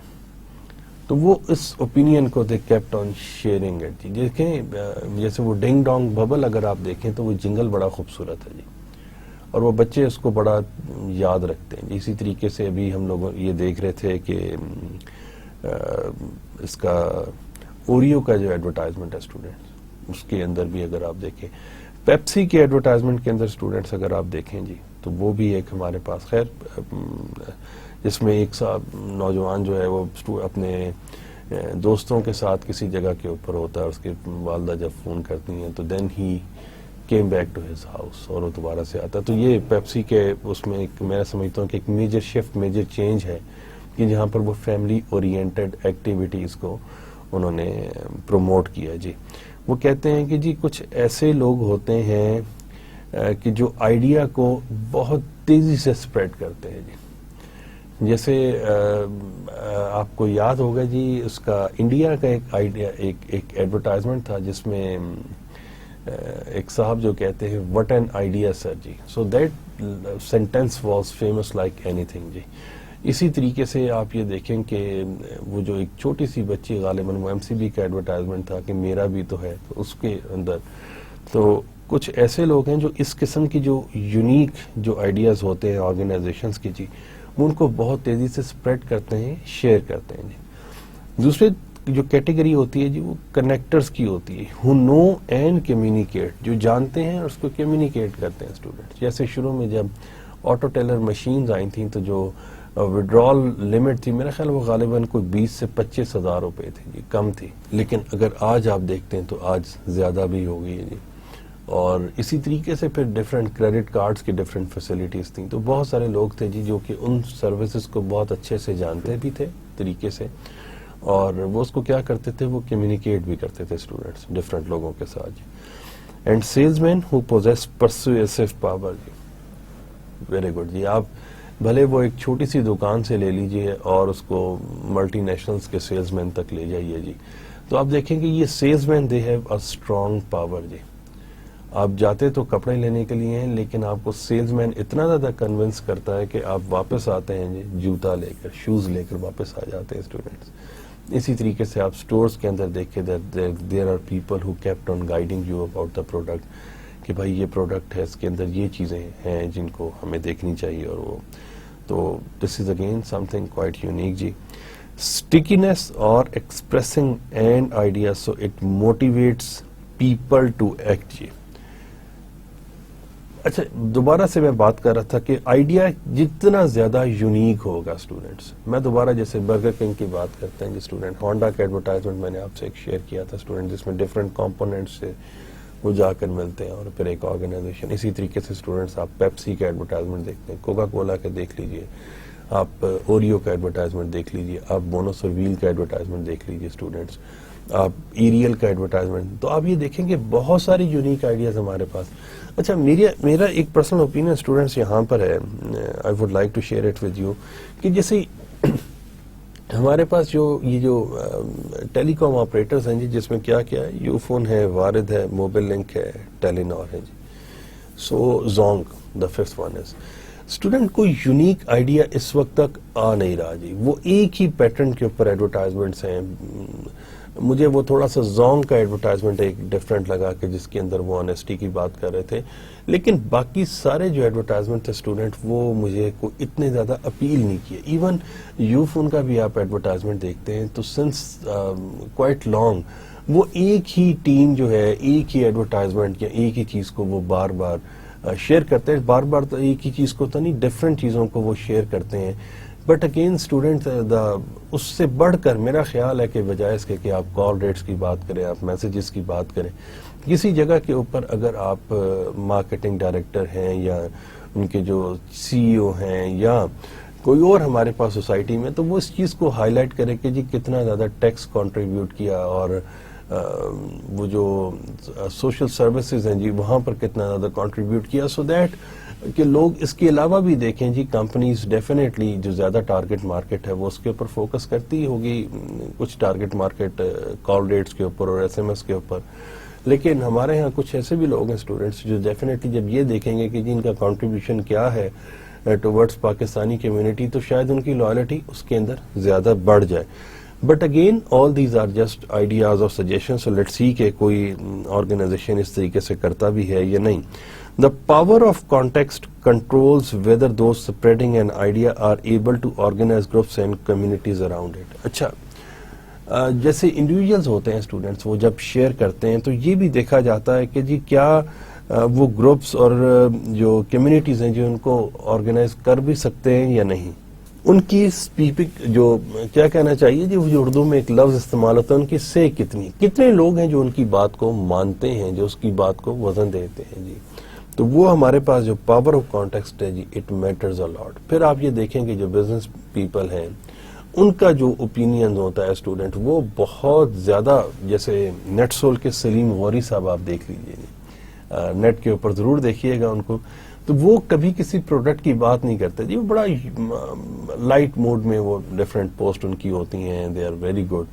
تو وہ اس اوپینین کو they kept on sharing it جی. دیکھیں جیسے وہ ڈنگ ڈونگ ببل اگر آپ دیکھیں تو وہ جنگل بڑا خوبصورت ہے جی, اور وہ بچے اس کو بڑا یاد رکھتے ہیں. اسی طریقے سے ابھی ہم لوگ یہ دیکھ رہے تھے کہ اس کا اوریو کا جو ایڈورٹائزمنٹ ہے اسٹوڈینٹس, اس کے اندر بھی اگر آپ دیکھیں, پیپسی کے ایڈورٹائزمنٹ کے اندر اسٹوڈینٹس اگر آپ دیکھیں جی, تو وہ بھی ایک ہمارے پاس خیر جس میں ایک صاحب نوجوان جو ہے وہ اپنے دوستوں کے ساتھ کسی جگہ کے اوپر ہوتا ہے, اس کی والدہ جب فون کرتی ہیں تو then he came back to his house, اور وہ دوبارہ سے آتا ہے. تو یہ پیپسی کے اس میں ایک میں سمجھتا ہوں کہ ایک میجر شفٹ, میجر چینج ہے کہ جہاں پر وہ فیملی اورینٹڈ ایکٹیویٹیز کو انہوں نے پروموٹ کیا. جی وہ کہتے ہیں کہ جی کچھ ایسے لوگ ہوتے ہیں کہ جو آئیڈیا کو بہت تیزی سے اسپریڈ کرتے ہیں. جی جیسے آپ کو یاد ہوگا جی اس کا انڈیا کا ایک آئیڈیا, ایک ایڈورٹائزمنٹ تھا جس میں ایک صاحب جو کہتے ہیں وٹ این آئیڈیا سر. جی so that sentence was famous like anything. جی اسی طریقے سے آپ یہ دیکھیں کہ وہ جو ایک چھوٹی سی بچی, غالباً وہ ایم سی بی کا ایڈورٹائزمنٹ تھا کہ میرا بھی تو ہے, تو اس کے اندر تو کچھ ایسے لوگ ہیں جو اس قسم کی جو یونیک جو آئیڈیاز ہوتے ہیں آرگنائزیشنز کی, جی وہ ان کو بہت تیزی سے اسپریڈ کرتے ہیں, شیئر کرتے ہیں. جی دوسرے جو کیٹیگری ہوتی ہے جی وہ کنیکٹرز کی ہوتی ہے, ہو نو اینڈ کمیونیکیٹ, جو جانتے ہیں اور اس کو کمیونیکیٹ کرتے ہیں اسٹوڈنٹس. جیسے شروع میں جب آٹو ٹیلر مشینز آئی تھیں تو جو وڈرال لمٹ تھی میرا خیال وہ غالباً کوئی 20 سے 25 ہزار روپے تھی. جی کم تھی, لیکن اگر آج آپ دیکھتے ہیں تو آج زیادہ بھی ہو گئی ہے. جی اور اسی طریقے سے پھر ڈفرینٹ کریڈٹ کارڈز کی ڈفرینٹ فیسلٹیز تھیں. تو بہت سارے لوگ تھے جی جو کہ ان سروسز کو بہت اچھے سے جانتے بھی تھے طریقے سے, اور وہ اس کو کیا کرتے تھے, وہ کمیونیکیٹ بھی کرتے تھے اسٹوڈنٹس ڈفرینٹ لوگوں کے ساتھ. جی and salesmen who possess persuasive power. جی ویری گڈ. جی آپ بھلے وہ ایک چھوٹی سی دکان سے لے لیجئے اور اس کو ملٹی نیشنلز کے سیلز مین تک لے جائیے. جی تو آپ دیکھیں کہ یہ salesmen they have a strong power. جی آپ جاتے تو کپڑے لینے کے لیے ہیں, لیکن آپ کو سیلز مین اتنا زیادہ کنونس کرتا ہے کہ آپ واپس آتے ہیں جی جوتا لے کر, شوز لے کر واپس آ جاتے ہیں اسٹوڈنٹس. اسی طریقے سے آپ سٹورز کے اندر دیکھیں there are people who kept on guiding you about the product, کہ بھائی یہ پروڈکٹ ہے, اس کے اندر یہ چیزیں ہیں جن کو ہمیں دیکھنی چاہیے. اور وہ تو this is again something quite unique. جی اسٹیکینس اور expressing and idea, so it motivates people to act. جی اچھا دوبارہ سے میں بات کر رہا تھا کہ آئیڈیا جتنا زیادہ یونیک ہوگا اسٹوڈنٹس, میں دوبارہ جیسے برگر کنگ کی بات کرتے ہیں جی اسٹوڈنٹ, ہونڈا کا ایڈورٹائزمنٹ میں نے آپ سے ایک شیئر کیا تھا اسٹوڈنٹ, جس میں ڈفرینٹ کمپوننٹس سے وہ جا کر ملتے ہیں اور پھر ایک آرگنائزیشن. اسی طریقے سے اسٹوڈنٹس آپ پیپسی کا ایڈورٹائزمنٹ دیکھتے ہیں, کوکا کولا کا دیکھ لیجئے, آپ اوریو کا ایڈورٹائزمنٹ دیکھ لیجئے, آپ بونس اور ویل کا ایڈورٹائزمنٹ دیکھ لیجئے اسٹوڈنٹس, آپ ایریل کا ایڈورٹائزمنٹ. تو آپ یہ دیکھیں کہ بہت ساری یونیک آئیڈیاز ہمارے پاس. اچھا میرا ایک پرسنل اوپینین اسٹوڈنٹس یہاں پر ہے, I would like to share it with you, کہ جیسے ہمارے پاس یہ جو ٹیلی کام آپریٹرز ہیں جی, جس میں کیا کیا ہے, یو فون ہے, وارد ہے, موبل لنک ہے, ٹیلی نار ہے. جی so Zong the fifth one is. Student کوئی یونیک آئیڈیا اس وقت تک آ نہیں رہا. جی وہ ایک ہی پیٹرن کے اوپر ایڈورٹائزمنٹس ہیں. مجھے وہ تھوڑا سا زونگ کا ایڈورٹائزمنٹ ایک ڈفرینٹ لگا کہ جس کے اندر وہ آنیسٹی کی بات کر رہے تھے, لیکن باقی سارے جو ایڈورٹائزمنٹ تھے اسٹوڈنٹ وہ مجھے کوئی اتنے زیادہ اپیل نہیں کیے. ایون یو فون کا بھی آپ ایڈورٹائزمنٹ دیکھتے ہیں تو سنس کوائٹ لانگ وہ ایک ہی ٹیم جو ہے ایک ہی ایڈورٹائزمنٹ یا ایک ہی چیز کو وہ بار بار شیئر کرتے ہیں. بار بار تو ایک ہی چیز کو تو نہیں, ڈفرینٹ چیزوں کو وہ شیئر کرتے ہیں. بٹ اگین اسٹوڈنٹ اس سے بڑھ کر میرا خیال ہے کہ بجائے اس کے کہ آپ کال ریٹس کی بات کریں, آپ میسیجز کی بات کریں, کسی جگہ کے اوپر اگر آپ مارکیٹنگ ڈائریکٹر ہیں یا ان کے جو سی ای او ہیں یا کوئی اور ہمارے پاس سوسائٹی میں, تو وہ اس چیز کو ہائی لائٹ کرے کہ جی کتنا زیادہ ٹیکس کنٹریبیوٹ کیا, اور وہ جو سوشل سروسز ہیں جی وہاں پر کتنا زیادہ کنٹریبیوٹ کیا, سو دیٹ کہ لوگ اس کے علاوہ بھی دیکھیں. جی کمپنیز ڈیفینیٹلی جو زیادہ ٹارگٹ مارکیٹ ہے وہ اس کے اوپر فوکس کرتی ہوگی, کچھ ٹارگٹ مارکیٹ کال ریٹس کے اوپر اور ایس ایم ایس کے اوپر, لیکن ہمارے ہاں کچھ ایسے بھی لوگ ہیں اسٹوڈنٹس جو ڈیفینیٹلی جب یہ دیکھیں گے کہ جی ان کا کنٹریبیوشن کیا ہے ٹورڈز پاکستانی کمیونٹی, تو شاید ان کی لائلٹی اس کے اندر زیادہ بڑھ جائے. But again all these are just ideas اور سجیشن, سو لیٹس سی کہ کوئی آرگنائزیشن اس طریقے سے کرتا بھی ہے یا نہیں. The power of context controls whether those spreading an idea are able to organize groups and communities around it. اچھا جیسے انڈیویجولز ہوتے ہیں اسٹوڈنٹس, وہ جب شیئر کرتے ہیں تو یہ بھی دیکھا جاتا ہے کہ جی کیا وہ گروپس اور جو کمیونٹیز ہیں جو ان کو آرگنائز کر بھی سکتے ہیں یا نہیں. ان کی اسپیکنگ جو کیا کہنا چاہیے جی، وہ جو اردو میں ایک لفظ استعمال ہوتا ہے ان کی سے کتنے لوگ ہیں جو ان کی بات کو مانتے ہیں، جو اس کی بات کو وزن دیتے ہیں جی. تو وہ ہمارے پاس جو پاور آف کانٹیکسٹ ہے جی، اٹ میٹرز اے لاٹ. پھر آپ یہ دیکھیں کہ جو بزنس پیپل ہیں ان کا جو اوپینین ہوتا ہے اسٹوڈنٹ، وہ بہت زیادہ، جیسے نیٹ سول کے سلیم غوری صاحب آپ دیکھ لیجئے جی، نیٹ کے اوپر ضرور دیکھیے گا ان کو. تو وہ کبھی کسی پروڈکٹ کی بات نہیں کرتے جی، وہ بڑا لائٹ موڈ میں وہ ڈفرینٹ پوسٹ ان کی ہوتی ہیں، دے آر ویری گڈ.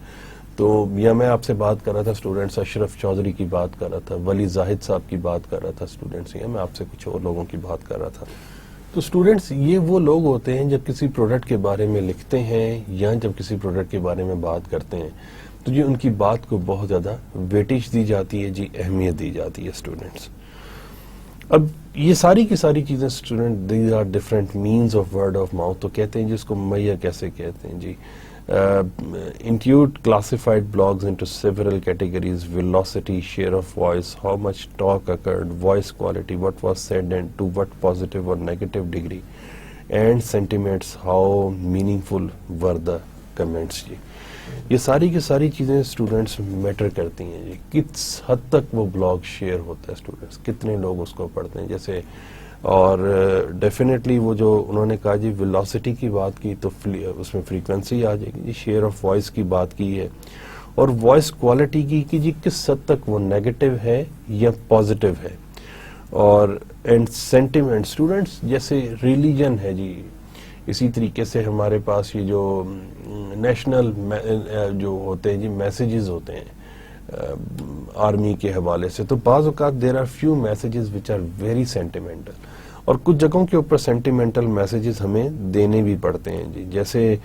تو یا میں آپ سے بات کر رہا تھا اسٹوڈنٹس، اشرف چودھری کی بات کر رہا تھا، ولی زاہد صاحب کی بات کر رہا تھا اسٹوڈنٹس، یا میں آپ سے کچھ اور لوگوں کی بات کر رہا تھا. تو اسٹوڈنٹس یہ وہ لوگ ہوتے ہیں جب کسی پروڈکٹ کے بارے میں لکھتے ہیں یا جب کسی پروڈکٹ کے بارے میں بات کرتے ہیں تو جی ان کی بات کو بہت زیادہ ویٹیج دی جاتی ہے جی، اہمیت دی جاتی ہے اسٹوڈنٹس. اب یہ ساری کی ساری چیزیں student, these are different means of word of mouth. تو کہتے ہیں جی اس کو مہیا کیسے کہتے ہیں جی. Intuit classified blogs into several categories: velocity, share of voice, how much talk occurred, voice quality, what was said and to what positive or negative degree, and sentiments, how meaningful were the comments. جی یہ ساری کی ساری چیزیں students metre کرتی ہیں جی. کس حد تک وہ بلاگ شیئر ہوتا ہے اسٹوڈنٹس، کتنے لوگ اس کو پڑھتے ہیں. جیسے اور ڈیفینیٹلی وہ جو انہوں نے کہا جی ویلوسٹی کی بات کی تو اس میں فریکوینسی آ جائے گی جی. شیئر آف وائس کی بات کی ہے، اور وائس کوالٹی کی کہ جی کس حد تک وہ نیگیٹو ہے یا پازیٹیو ہے. اور اینڈ سینٹیمنٹ اسٹوڈنٹس، جیسے ریلیجن ہے جی، اسی طریقے سے ہمارے پاس یہ جو نیشنل جو ہوتے ہیں جی میسیجز ہوتے ہیں آرمی کے حوالے سے، تو بعض اوقات there are few messages which are very sentimental, اور کچھ جگہوں کے اوپر سینٹیمنٹل میسیجز ہمیں دینے بھی پڑتے ہیں جی. جیسے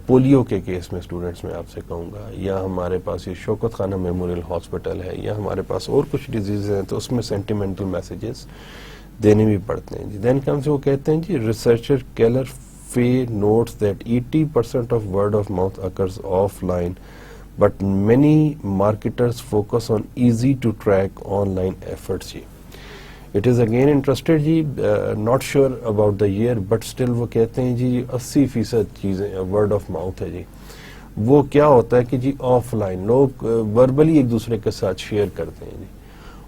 پولیو کے کیس میں اسٹوڈنٹس میں آپ سے کہوں گا، یا ہمارے پاس یہ شوکت خانہ میموریل ہاسپٹل ہے، یا ہمارے پاس اور کچھ ڈیزیز ہیں تو اس میں سینٹیمنٹل میسیجز دینے بھی پڑتے ہیں جی. دین کمز وہ کہتے ہیں جی researcher Keller Fay notes that 80% of word of mouth occurs offline but many marketers focus on easy to track online efforts. It is again interested جی، not sure about the year but still وہ کہتے ہیں جی 80% چیزیں word of mouth ہے جی. وہ کیا ہوتا ہے کہ جی آف لائن لوگ وربلی ایک دوسرے کے ساتھ شیئر کرتے ہیں جی،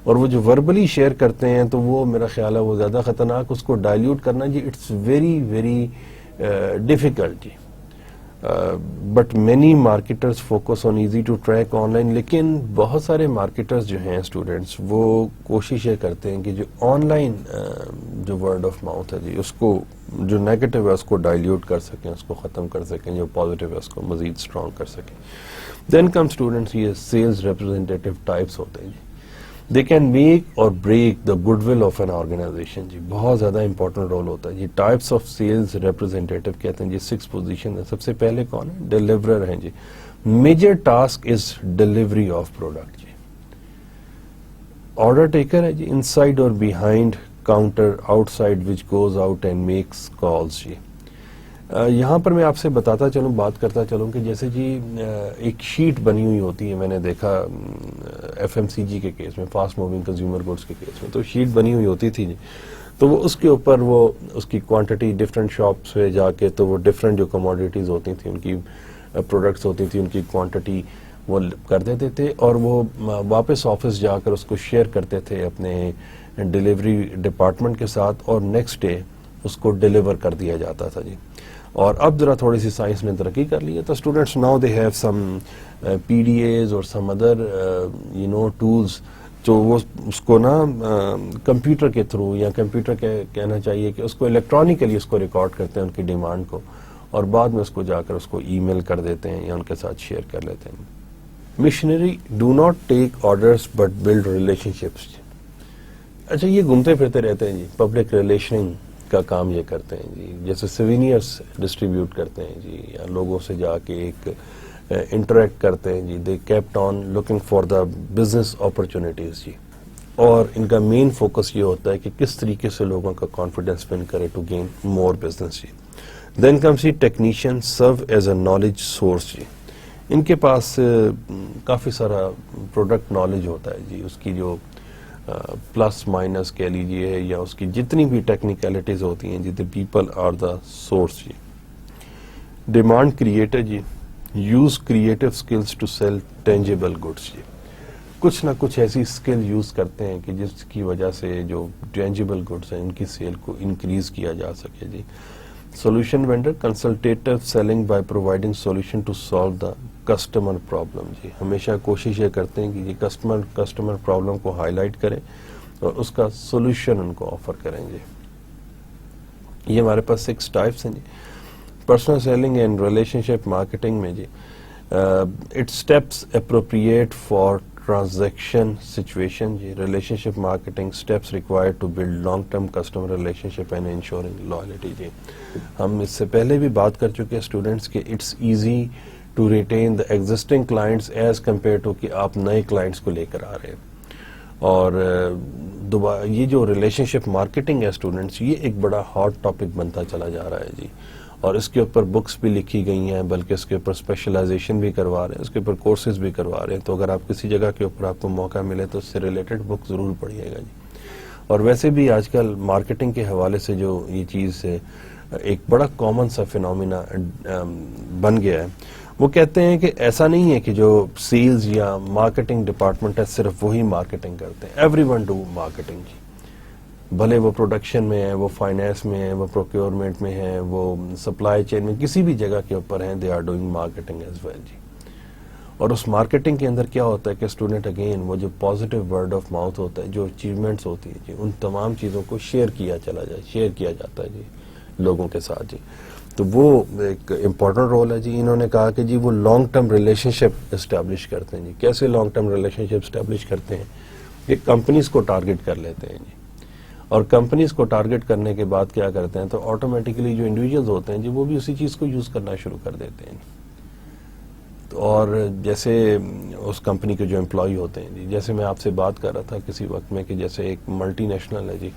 اور وہ جو وربلی شیئر کرتے ہیں تو وہ میرا خیال ہے وہ زیادہ خطرناک، اس کو ڈائلیوٹ کرنا جی اٹس ویری ویری ڈیفیکلٹ جی. But many marketers focus on easy to track online. لیکن بہت سارے مارکیٹرز جو ہیں اسٹوڈنٹس، وہ کوشش یہ کرتے ہیں کہ جو آن لائن جو ورڈ آف ماؤتھ ہے جی، اس کو جو نیگیٹو ہے اس کو ڈائلیوٹ کر سکیں، اس کو ختم کر سکیں، جو پازیٹیو ہے اس کو مزید اسٹرانگ کر سکیں. دین کم اسٹوڈنٹس، یہ سیلز ریپرزینٹیو ٹائپس ہوتے ہیں جی. They can make or break the goodwill of an organization جی، بہت زیادہ امپورٹنٹ رول ہوتا ہے جی. ٹائپس آف سیلز ریپرزینٹیو کہتے ہیں جی 6 پوزیشن ہے. سب سے پہلے کون ہے؟ ڈیلیورر ہیں جی. Major task is delivery of product جی. آرڈر ٹیکر ہے جی، inside or behind counter, outside which goes out and makes calls جی. یہاں پر میں آپ سے بتاتا چلوں، بات کرتا چلوں کہ جیسے جی ایک شیٹ بنی ہوئی ہوتی ہے، میں نے دیکھا ایف ایم سی جی کے کیس میں، فاسٹ موونگ کنزیومر گڈس کے کیس میں، تو شیٹ بنی ہوئی ہوتی تھی جی. تو وہ اس کے اوپر وہ اس کی کوانٹٹی ڈفرینٹ شاپس پہ جا کے تو وہ ڈفرینٹ جو کموڈیٹیز ہوتی تھیں، ان کی پروڈکٹس ہوتی تھیں، ان کی کوانٹٹی وہ کر دیتے تھے، اور وہ واپس آفس جا کر اس کو شیئر کرتے تھے اپنے ڈیلیوری ڈپارٹمنٹ کے ساتھ، اور نیکسٹ ڈے اس کو ڈیلیور کر دیا جاتا تھا جی. اور اب ذرا تھوڑی سی سائنس نے ترقی کر لی ہے، تو students now they have some P D as اور سم ادر ٹولز، جو وہ اس کو نا کمپیوٹر کے تھرو، یا کمپیوٹر کہنا چاہیے کہ اس کو الیکٹرانکلی اس کو ریکارڈ کرتے ہیں ان کی ڈیمانڈ کو، اور بعد میں اس کو جا کر اس کو ای میل کر دیتے ہیں یا ان کے ساتھ شیئر کر لیتے ہیں. Missionary do not take orders but build relationships. اچھا، یہ گھومتے پھرتے رہتے ہیں جی، پبلک ریلیشننگ کا کام یہ کرتے ہیں جی. جیسے سوینئرس ڈسٹریبیوٹ کرتے ہیں جی، یا لوگوں سے جا کے ایک انٹریکٹ کرتے ہیں جی. They kept on looking for the business opportunities جی. اور ان کا مین فوکس یہ ہوتا ہے کہ کس طریقے سے لوگوں کا کانفیڈنس ون کرے ٹو گین مور بزنس جی. دین کمس جی technician serve as a knowledge source جی. ان کے پاس کافی سارا پروڈکٹ نالج ہوتا ہے جی، اس کی جو پلس مائنس کہہ لیجیے، یا اس کی جتنی بھی ٹیکنیکلٹیز ہوتی ہیں جی. The people are the source جی. ڈیمانڈ کریٹ ہے جی، use creative skills to sell tangible goods جی، کچھ نہ کچھ ایسی اسکل یوز کرتے ہیں کہ جس کی وجہ سے جو ٹینجیبل گڈس ہیں ان کی سیل کو انکریز کیا جا سکے جی. Solution vendor consultative selling by providing solution to solve the customer problem جی، ہمیشہ کوشش یہ کرتے ہیں کہ یہ کسٹمر پرابلم کو ہائی لائٹ کریں اور اس کا سولوشن ان کو آفر کریں جی. یہ ہمارے پاس 6 ٹائپس ہیں جی. Personal selling and relationship marketing میں جی it steps appropriate for transaction situation جی. Relationship marketing steps required to build long term customer relationship and ensuring loyalty جی. ہم اس سے پہلے بھی بات کر چکے ہیں اسٹوڈینٹس کہ it's easy to retain the existing clients as compare to کہ آپ نئے کلائنٹس کو لے کر آ رہے ہیں. اور یہ جو ریلیشن شپ مارکیٹنگ ہے اسٹوڈینٹس، یہ ایک بڑا ہاٹ ٹاپک بنتا چلا جا رہا ہے جی، اور اس کے اوپر بکس بھی لکھی گئی ہیں، بلکہ اس کے اوپر اسپیشلائزیشن بھی کروا رہے ہیں، اس کے اوپر کورسز بھی کروا رہے ہیں. تو اگر آپ کسی جگہ کے اوپر آپ کو موقع ملے تو اس سے ریلیٹڈ بک ضرور پڑھیے گا جی. اور ویسے بھی آج کل مارکیٹنگ کے حوالے سے جو یہ چیز ہے ایک بڑا کامن سا فینومینا بن گیا ہے. وہ کہتے ہیں کہ ایسا نہیں ہے کہ جو سیلز یا مارکیٹنگ ڈپارٹمنٹ ہے صرف وہی مارکیٹنگ کرتے ہیں، ایوری ون ڈو مارکیٹنگ جی. بھلے وہ پروڈکشن میں ہے، وہ فائنینس میں ہے، وہ پروکیورمنٹ میں ہے، وہ سپلائی چین میں، کسی بھی جگہ کے اوپر ہیں، they are doing marketing as well جی. اور اس مارکیٹنگ کے اندر کیا ہوتا ہے کہ اسٹوڈنٹ اگین وہ جو پازیٹیو ورڈ آف ماؤتھ ہوتا ہے، جو اچیومنٹس ہوتی ہیں جی، ان تمام چیزوں کو شیئر کیا جاتا ہے جی لوگوں کے ساتھ جی. تو وہ ایک امپورٹنٹ رول ہے جی. انہوں نے کہا کہ جی وہ لانگ ٹرم ریلیشن شپ اسٹیبلش کرتے ہیں جی. کیسے لانگ ٹرم ریلیشن شپ اسٹیبلش کرتے ہیں؟ یہ کمپنیز کو ٹارگٹ کر لیتے ہیں جی، اور کمپنیز کو ٹارگٹ کرنے کے بعد کیا کرتے ہیں تو آٹومیٹکلی جو انڈیویجولز ہوتے ہیں جی وہ بھی اسی چیز کو یوز کرنا شروع کر دیتے ہیں. اور جیسے اس کمپنی کے جو امپلائی ہوتے ہیں جی، جیسے میں آپ سے بات کر رہا تھا کسی وقت میں کہ جیسے ایک ملٹی نیشنل ہے جی،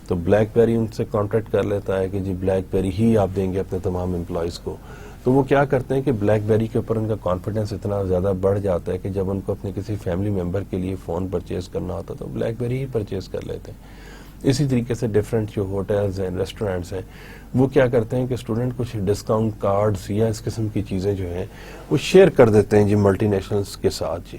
تو بلیک بیری ان سے کانٹیکٹ کر لیتا ہے کہ جی بلیک بیری ہی آپ دیں گے اپنے تمام امپلائیز کو. تو وہ کیا کرتے ہیں کہ بلیک بیری کے اوپر ان کا کانفیڈنس اتنا زیادہ بڑھ جاتا ہے کہ جب ان کو اپنے کسی فیملی ممبر کے لیے فون پرچیز کرنا ہوتا تو بلیک بیری ہی پرچیز کر لیتے ہیں. اسی طریقے سے ڈفرینٹ جو ہوٹلز ہیں، ریسٹورینٹس ہیں، وہ کیا کرتے ہیں کہ اسٹوڈنٹ کچھ ڈسکاؤنٹ کارڈز یا اس قسم کی چیزیں جو ہیں وہ شیئر کر دیتے ہیں جی ملٹی نیشنلز کے ساتھ جی،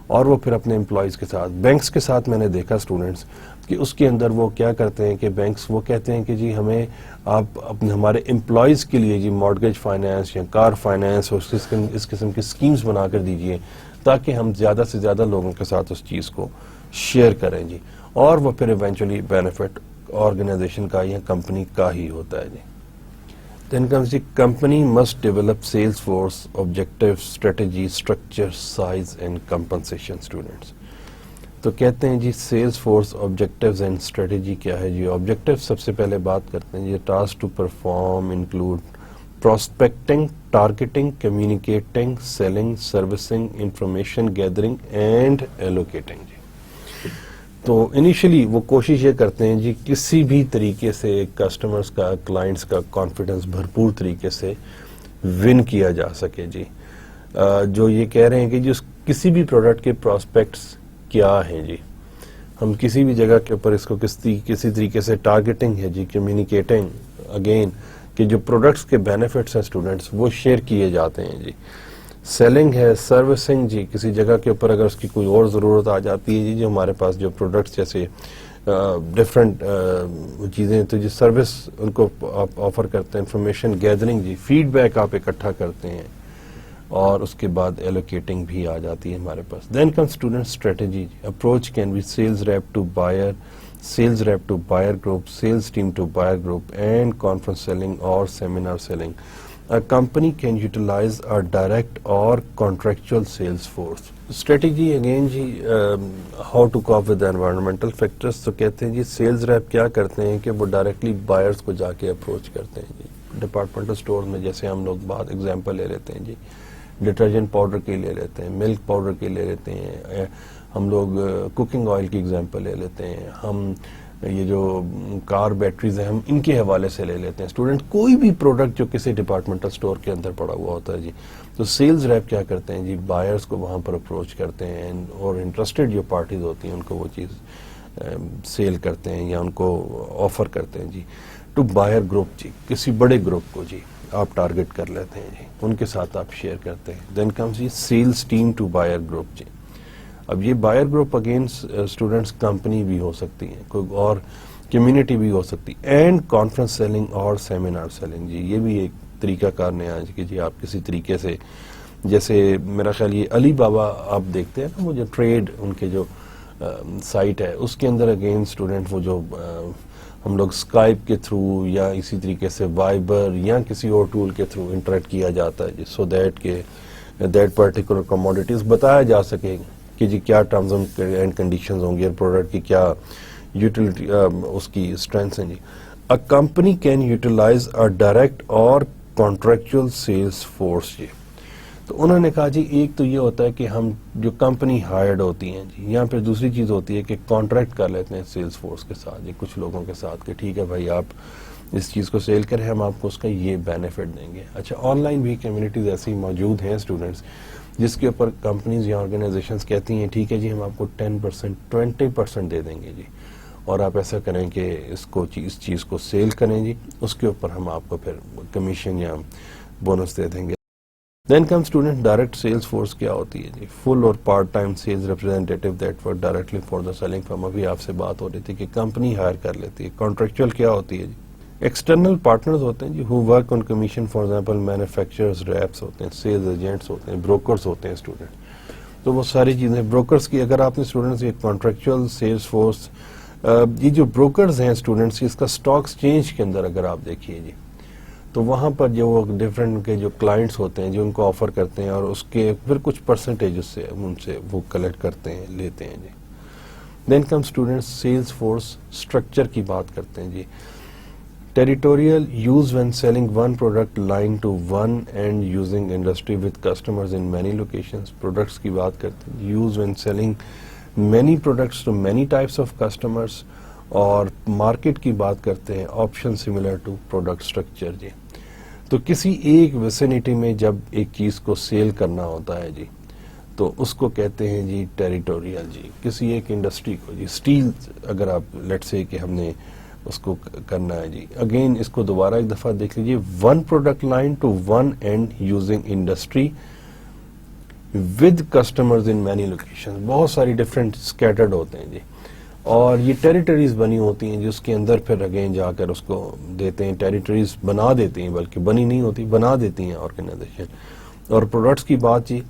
اور وہ پھر اپنے امپلائیز کے ساتھ. بینکس کے ساتھ میں نے دیکھا اسٹوڈنٹس کہ اس کے اندر وہ کیا کرتے ہیں کہ بینکس وہ کہتے ہیں کہ جی ہمیں آپ اپنے ہمارے امپلائیز کے لیے جی مارگیج فائنینس یا کار فائنینس اور اس قسم کی اسکیمز بنا کر دیجئے تاکہ ہم زیادہ سے زیادہ لوگوں کے ساتھ اس چیز کو شیئر کریں جی، اور وہ پھر ایونچولی بینیفٹ آرگنائزیشن کا یا کمپنی کا ہی ہوتا ہے جی. Then comes the company must develop sales force objective strategy structure size and compensation students. تو کہتے ہیں جی sales force objectives and strategy کیا ہے جی. آبجیکٹیو سب سے پہلے بات کرتے ہیں جی task to perform include prospecting, targeting, communicating, selling, servicing, information gathering and allocating جی. تو انیشلی وہ کوشش یہ کرتے ہیں جی کسی بھی طریقے سے کسٹمرز کا، کلائنٹس کا کانفیڈنس بھرپور طریقے سے ون کیا جا سکے جی. جو یہ کہہ رہے ہیں کہ جی کسی بھی پروڈکٹ کے پراسپیکٹس کیا ہیں جی، ہم کسی بھی جگہ کے اوپر اس کو کسی طریقے سے ٹارگیٹنگ ہے جی، کمیونیکیٹنگ اگین کہ جو پروڈکٹس کے بینیفٹس ہیں اسٹوڈنٹس وہ شیئر کیے جاتے ہیں جی. سیلنگ ہے، سروسنگ جی، کسی جگہ کے اوپر اگر اس کی کوئی اور ضرورت آ جاتی ہے جی، جو ہمارے پاس جو پروڈکٹس جیسے ڈفرینٹ چیزیں تو جی سروس ان کو آپ آفر کرتے ہیں. انفارمیشن گیدرنگ جی، فیڈ بیک آپ اکٹھا کرتے ہیں، اور اس کے بعد ایلوکیٹنگ بھی آ جاتی ہے ہمارے پاس. Then come student strategy. Approach can be sales rep to buyer, sales rep to buyer group, sales team to buyer group and conference selling اور seminar selling. A company can utilize a direct or contractual sales force. Strategy again جی how to cope with the environmental factors. تو کہتے ہیں جی sales rape کیا کرتے ہیں کہ وہ ڈائریکٹلی بائرز کو جا کے اپروچ کرتے ہیں جی. ڈپارٹمنٹل اسٹور میں جیسے ہم لوگ بات ایگزامپل لے لیتے ہیں جی، ڈٹرجنٹ پاؤڈر کی لے لیتے ہیں، ملک پاؤڈر کی لے لیتے ہیں، ہم لوگ کوکنگ آئل کی ایگزامپل لے لیتے ہیں، ہم یہ جو کار بیٹریز ہیں ہم ان کے حوالے سے لے لیتے ہیں. اسٹوڈنٹ کوئی بھی پروڈکٹ جو کسی ڈپارٹمنٹل اسٹور کے اندر پڑا ہوا ہوتا ہے جی، تو سیلز ریپ کیا کرتے ہیں جی بائرز کو وہاں پر اپروچ کرتے ہیں اور انٹرسٹڈ جو پارٹیز ہوتی ہیں ان کو وہ چیز سیل کرتے ہیں یا ان کو آفر کرتے ہیں جی. ٹو بائر گروپ جی، کسی بڑے گروپ کو جی آپ ٹارگٹ کر لیتے ہیں جی، ان کے ساتھ آپ شیئر کرتے ہیں. دین کمز جی sales team to buyer group جی. اب یہ buyer group again students company بھی ہو سکتی ہیں، کوئی اور کمیونٹی بھی ہو سکتی، اینڈ کانفرنس سیلنگ اور سیمینار سیلنگ جی. یہ بھی ایک طریقہ کار نیا ہے کہ جی آپ کسی طریقے سے، جیسے میرا خیال یہ علی بابا آپ دیکھتے ہیں نا، وہ جو ٹریڈ ان کے جو سائٹ ہے اس کے اندر اگین اسٹوڈنٹ وہ جو ہم لوگ اسکائپ کے تھرو یا اسی طریقے سے وائبر یا کسی اور ٹول کے تھرو انٹریکٹ کیا جاتا ہے جی، سو دیٹ کہ دیٹ پرٹیکولر کموڈیٹیز بتایا جا سکے کہ جی کیا ٹرمز اینڈ کنڈیشنز ہوں گی اور پروڈکٹ کی کیا یوٹیلٹی اس کی اسٹرینتھس ہیں جی. A company can utilize a direct or contractual sales force جی. تو انہوں نے کہا جی ایک تو یہ ہوتا ہے کہ ہم جو کمپنی ہائرڈ ہوتی ہیں جی، یا پھر دوسری چیز ہوتی ہے کہ کانٹریکٹ کر لیتے ہیں سیلز فورس کے ساتھ جی، کچھ لوگوں کے ساتھ کہ ٹھیک ہے بھائی آپ اس چیز کو سیل کریں، ہم آپ کو اس کا یہ بینیفٹ دیں گے. اچھا آن لائن بھی کمیونٹیز ایسی موجود ہیں اسٹوڈنٹس جس کے اوپر کمپنیز یا آرگنائزیشنز کہتی ہیں ٹھیک ہے جی ہم آپ کو 10% 20% دے دیں گے جی، اور آپ ایسا کریں کہ اس چیز کو سیل کریں جی، اس کے اوپر ہم آپ کو پھر کمیشن یا بونس دے دیں گے. Then come student direct sales force کیا ہوتی ہے جی، full or part time sales representative that work directly for the selling firm. ابھی آپ سے بات ہو رہی تھی کہ کمپنی ہائر کر لیتی ہے. کانٹریکچوئل کیا ہوتی ہے جی، ایکسٹرنل پارٹنرز ہوتے ہیں جی who work on commission, for example manufacturers, reps ہوتے ہیں، سیلز ایجنٹس ہوتے ہیں، بروکرز ہوتے ہیں اسٹوڈنٹ. تو وہ ساری چیزیں بروکرز کی اگر آپ نے اسٹوڈنٹس یہ کانٹریکچوئل سیلز فورس یہ جو بروکرز ہیں اسٹوڈنٹس اس کا اسٹاک ایکسچینج کے اندر اگر آپ دیکھیے جی، تو وہاں پر جو وہ ڈفرینٹ کے جو کلائنٹس ہوتے ہیں جو ان کو آفر کرتے ہیں اور اس کے پھر کچھ پرسنٹیج اس سے ان سے وہ کلیکٹ کرتے ہیں، لیتے ہیں جی. Then come students sales force structure کی بات کرتے ہیں جی. Territorial use when selling one product line to one and using industry with customers in many locations. Products کی بات کرتے ہیں use when selling many products to many types of customers. اور مارکیٹ کی بات کرتے ہیں option similar to product structure جی. تو کسی ایک ویسینٹی میں جب ایک چیز کو سیل کرنا ہوتا ہے جی تو اس کو کہتے ہیں جی ٹیریٹوریل جی. کسی ایک انڈسٹری کو جی، اسٹیل اگر آپ لیٹ سے کہ ہم نے اس کو کرنا ہے جی، اگین اس کو دوبارہ ایک دفعہ دیکھ لیجیے، one product line to one and using industry with customers in many location. بہت ساری ڈفرینٹ اسکیٹرڈ ہوتے ہیں جی، اور یہ ٹیریٹریز بنی ہوتی ہیں جس کے اندر پھر اگین جا کر اس کو دیتے ہیں، ٹیریٹریز بنا دیتے ہیں، بلکہ بنی نہیں ہوتی بنا دیتی ہیں آرگنائزیشن. اور پروڈکٹس کی بات جی،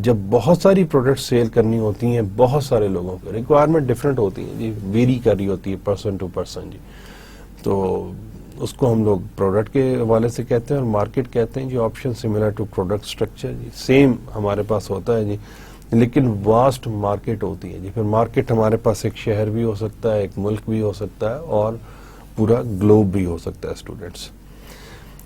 جب بہت ساری پروڈکٹس سیل کرنی ہوتی ہیں بہت سارے لوگوں کو، ریکوائرمنٹ ڈفرینٹ ہوتی ہیں جی، ویری کر رہی ہوتی ہے پرسن ٹو پرسن جی. تو اس کو ہم لوگ پروڈکٹ کے حوالے سے کہتے ہیں، اور مارکیٹ کہتے ہیں جی option similar to product structure جی. سیم ہمارے پاس ہوتا ہے جی، لیکن واسٹ مارکیٹ ہوتی ہے جی. پھر مارکیٹ ہمارے پاس ایک شہر بھی ہو سکتا ہے، ایک ملک بھی ہو سکتا ہے، اور پورا گلوب بھی ہو سکتا ہے اسٹوڈنٹس.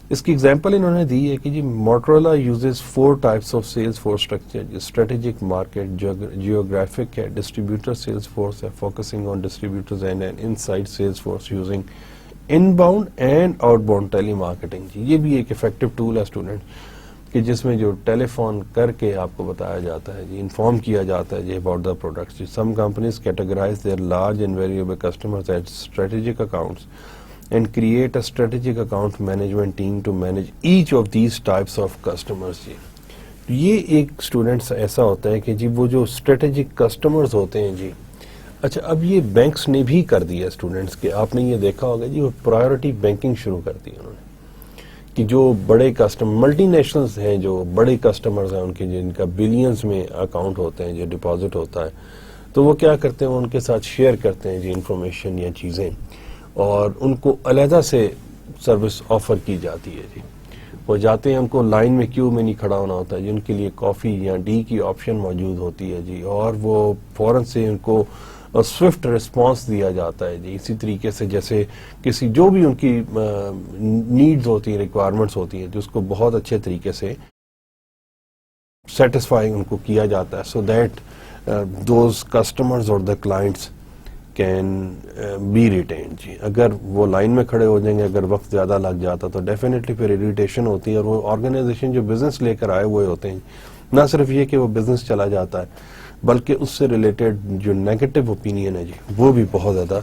اس کی ایگزامپل انہوں نے دی ہے کہ جی Motorola uses 4 types of sales force structure جی. اسٹریٹجک مارکیٹ، جیوگرافک ہے، ڈسٹریبیوٹر سیلز فورس ہے، focusing on distributors and inside sales force using inbound and outbound telemarketing جی. یہ بھی ایک افیکٹو ٹول ہے student کہ جس میں جو ٹیلی فون کر کے آپ کو بتایا جاتا ہے جی، انفارم کیا جاتا ہے جی about the products. Some companies categorize their large and variable customers at strategic accounts and create a strategic account management team to manage each of these types of customers جی. یہ ایک اسٹوڈنٹس ایسا ہوتا ہے کہ جی وہ جو اسٹریٹجک کسٹمرز ہوتے ہیں جی، اچھا اب یہ بینکس نے بھی کر دیا اسٹوڈنٹس کے، آپ نے یہ دیکھا ہوگا جی وہ پرائیورٹی بینکنگ شروع کر دی انہوں نے کہ جو بڑے کسٹمر ملٹی نیشنلز ہیں، جو بڑے کسٹمرز ہیں ان کے جن کا بلینز میں اکاؤنٹ ہوتے ہیں، جو ڈپازٹ ہوتا ہے، تو وہ کیا کرتے ہیں، ان کے ساتھ شیئر کرتے ہیں جی انفارمیشن یا چیزیں، اور ان کو علیحدہ سے سروس آفر کی جاتی ہے جی. وہ جاتے ہیں، ان کو لائن میں کیو میں نہیں کھڑا ہونا ہوتا ہے جی، ان کے لیے کافی یا ڈی کی آپشن موجود ہوتی ہے جی، اور وہ فوراً سے ان کو سوئفٹ رسپانس دیا جاتا ہے جی. اسی طریقے سے جیسے کسی جو بھی ان کی نیڈز ہوتی ہیں، ریکوائرمنٹس ہوتی ہیں، جو اس کو بہت اچھے طریقے سے سیٹسفائی ان کو کیا جاتا ہے، سو دیٹ دوز کسٹمرز اور the clients can be retained جی. اگر وہ لائن میں کھڑے ہو جائیں گے، اگر وقت زیادہ لگ جاتا تو ڈیفینیٹلی پھر اریٹیشن ہوتی ہے، اور وہ آرگنائزیشن جو بزنس لے کر آئے ہوئے ہوتے ہیں، نہ صرف یہ کہ وہ بزنس چلا جاتا ہے بلکہ اس سے ریلیٹڈ جو نیگیٹو اوپینین ہے جی وہ بھی بہت زیادہ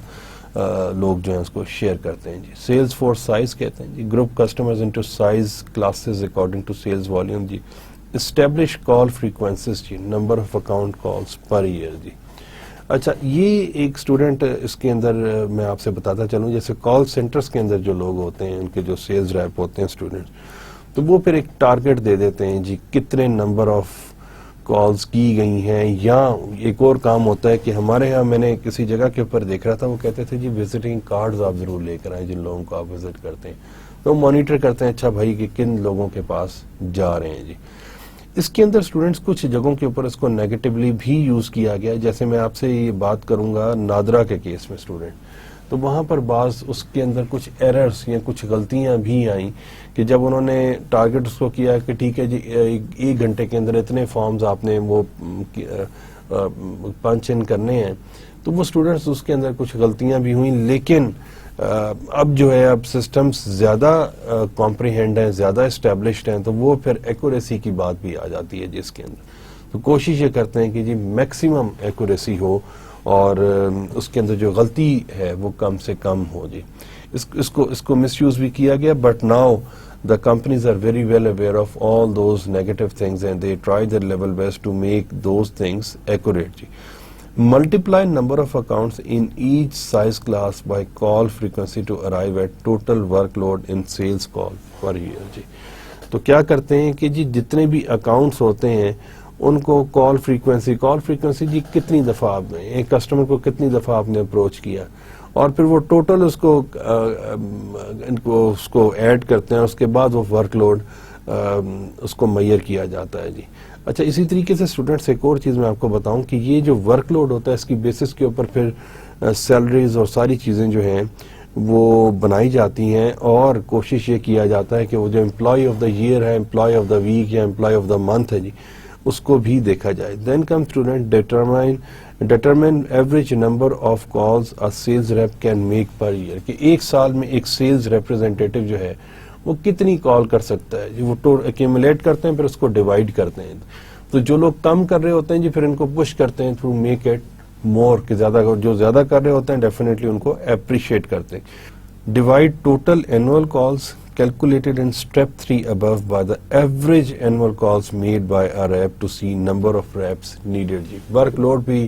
لوگ جو ہیں اس کو شیئر کرتے ہیں جی. سیلز فورس سائز کہتے ہیں جی. Group customers into size classes according to sales volume جی. اسٹیبلش کال فریکوینسیز جی. Number of account calls per year جی. اچھا یہ ایک اسٹوڈنٹ اس کے اندر میں آپ سے بتاتا چلوں جیسے کال سینٹرز کے اندر جو لوگ ہوتے ہیں ان کے جو سیلز ریپ ہوتے ہیں اسٹوڈنٹس تو وہ پھر ایک ٹارگٹ دے دیتے ہیں جی کتنے نمبر آف کالز کی گئی ہیں. یا ایک اور کام ہوتا ہے کہ ہمارے ہاں میں نے کسی جگہ کے اوپر دیکھ رہا تھا وہ کہتے تھے جی وزٹنگ کارڈز آپ ضرور لے کر آئیں جن لوگوں کو آپ وزٹ کرتے ہیں تو مانیٹر کرتے ہیں اچھا بھائی کہ کن لوگوں کے پاس جا رہے ہیں جی. اس کے اندر اسٹوڈنٹس کچھ جگہوں کے اوپر اس کو نیگیٹیولی بھی یوز کیا گیا جیسے میں آپ سے یہ بات کروں گا نادرا کے کیس میں اسٹوڈنٹ تو وہاں پر بعض اس کے اندر کچھ ایررز یا کچھ غلطیاں بھی آئیں کہ جب انہوں نے ٹارگٹ اس کو کیا کہ ٹھیک ہے جی 1 گھنٹے کے اندر اتنے فارمز آپ نے وہ پنچ ان کرنے ہیں تو وہ اسٹوڈنٹس اس کے اندر کچھ غلطیاں بھی ہوئیں لیکن اب جو ہے اب سسٹمز زیادہ کمپریہینڈ ہیں زیادہ اسٹیبلشڈ ہیں تو وہ پھر ایکوریسی کی بات بھی آ جاتی ہے جس کے اندر تو کوشش یہ کرتے ہیں کہ جی میکسیمم ایکوریسی ہو اور اس کے اندر جو غلطی ہے وہ کم سے کم ہو جی. اس کو مس یوز بھی کیا گیا but now the companies are very well aware of all those negative things and they try their level best to make those things accurate جی. Multiply number of accounts in each size class by call frequency to arrive at total workload in sales call per year جی. تو کیا کرتے ہیں کہ جی جتنے بھی accounts ہوتے ہیں ان کو کال فریکوینسی جی کتنی دفعہ آپ نے ایک کسٹمر کو کتنی دفعہ آپ نے اپروچ کیا اور پھر وہ ٹوٹل اس کو ایڈ کرتے ہیں اس کے بعد وہ ورک لوڈ اس کو میئر کیا جاتا ہے جی. اچھا اسی طریقے سے اسٹوڈنٹس ایک اور چیز میں آپ کو بتاؤں کہ یہ جو ورک لوڈ ہوتا ہے اس کی بیسس کے اوپر پھر سیلریز اور ساری چیزیں جو ہیں وہ بنائی جاتی ہیں اور کوشش یہ کیا جاتا ہے کہ وہ جو امپلائی آف دا ایئر ہے امپلائی آف دا ویک یا امپلائی آف دا منتھ ہے جی اس کو بھی دیکھا جائے. دین come student determine average number of calls a sales rep can make per year کہ ایک سال میں ایک سیلز ریپرزینٹیٹیو جو ہے وہ کتنی کال کر سکتا ہے جی. وہ ایکیومولیٹ کرتے ہیں پھر اس کو ڈیوائڈ کرتے ہیں تو جو لوگ کم کر رہے ہوتے ہیں جی پھر ان کو پش کرتے ہیں تھرو میک اٹ مور کہ جو زیادہ کر رہے ہوتے ہیں ڈیفینیٹلی ان کو اپریشیٹ کرتے ہیں. Divide total annual calls calculated in step 3 above by the average annual calls made by a rep to see number of reps needed جی. ورک لوڈ بھی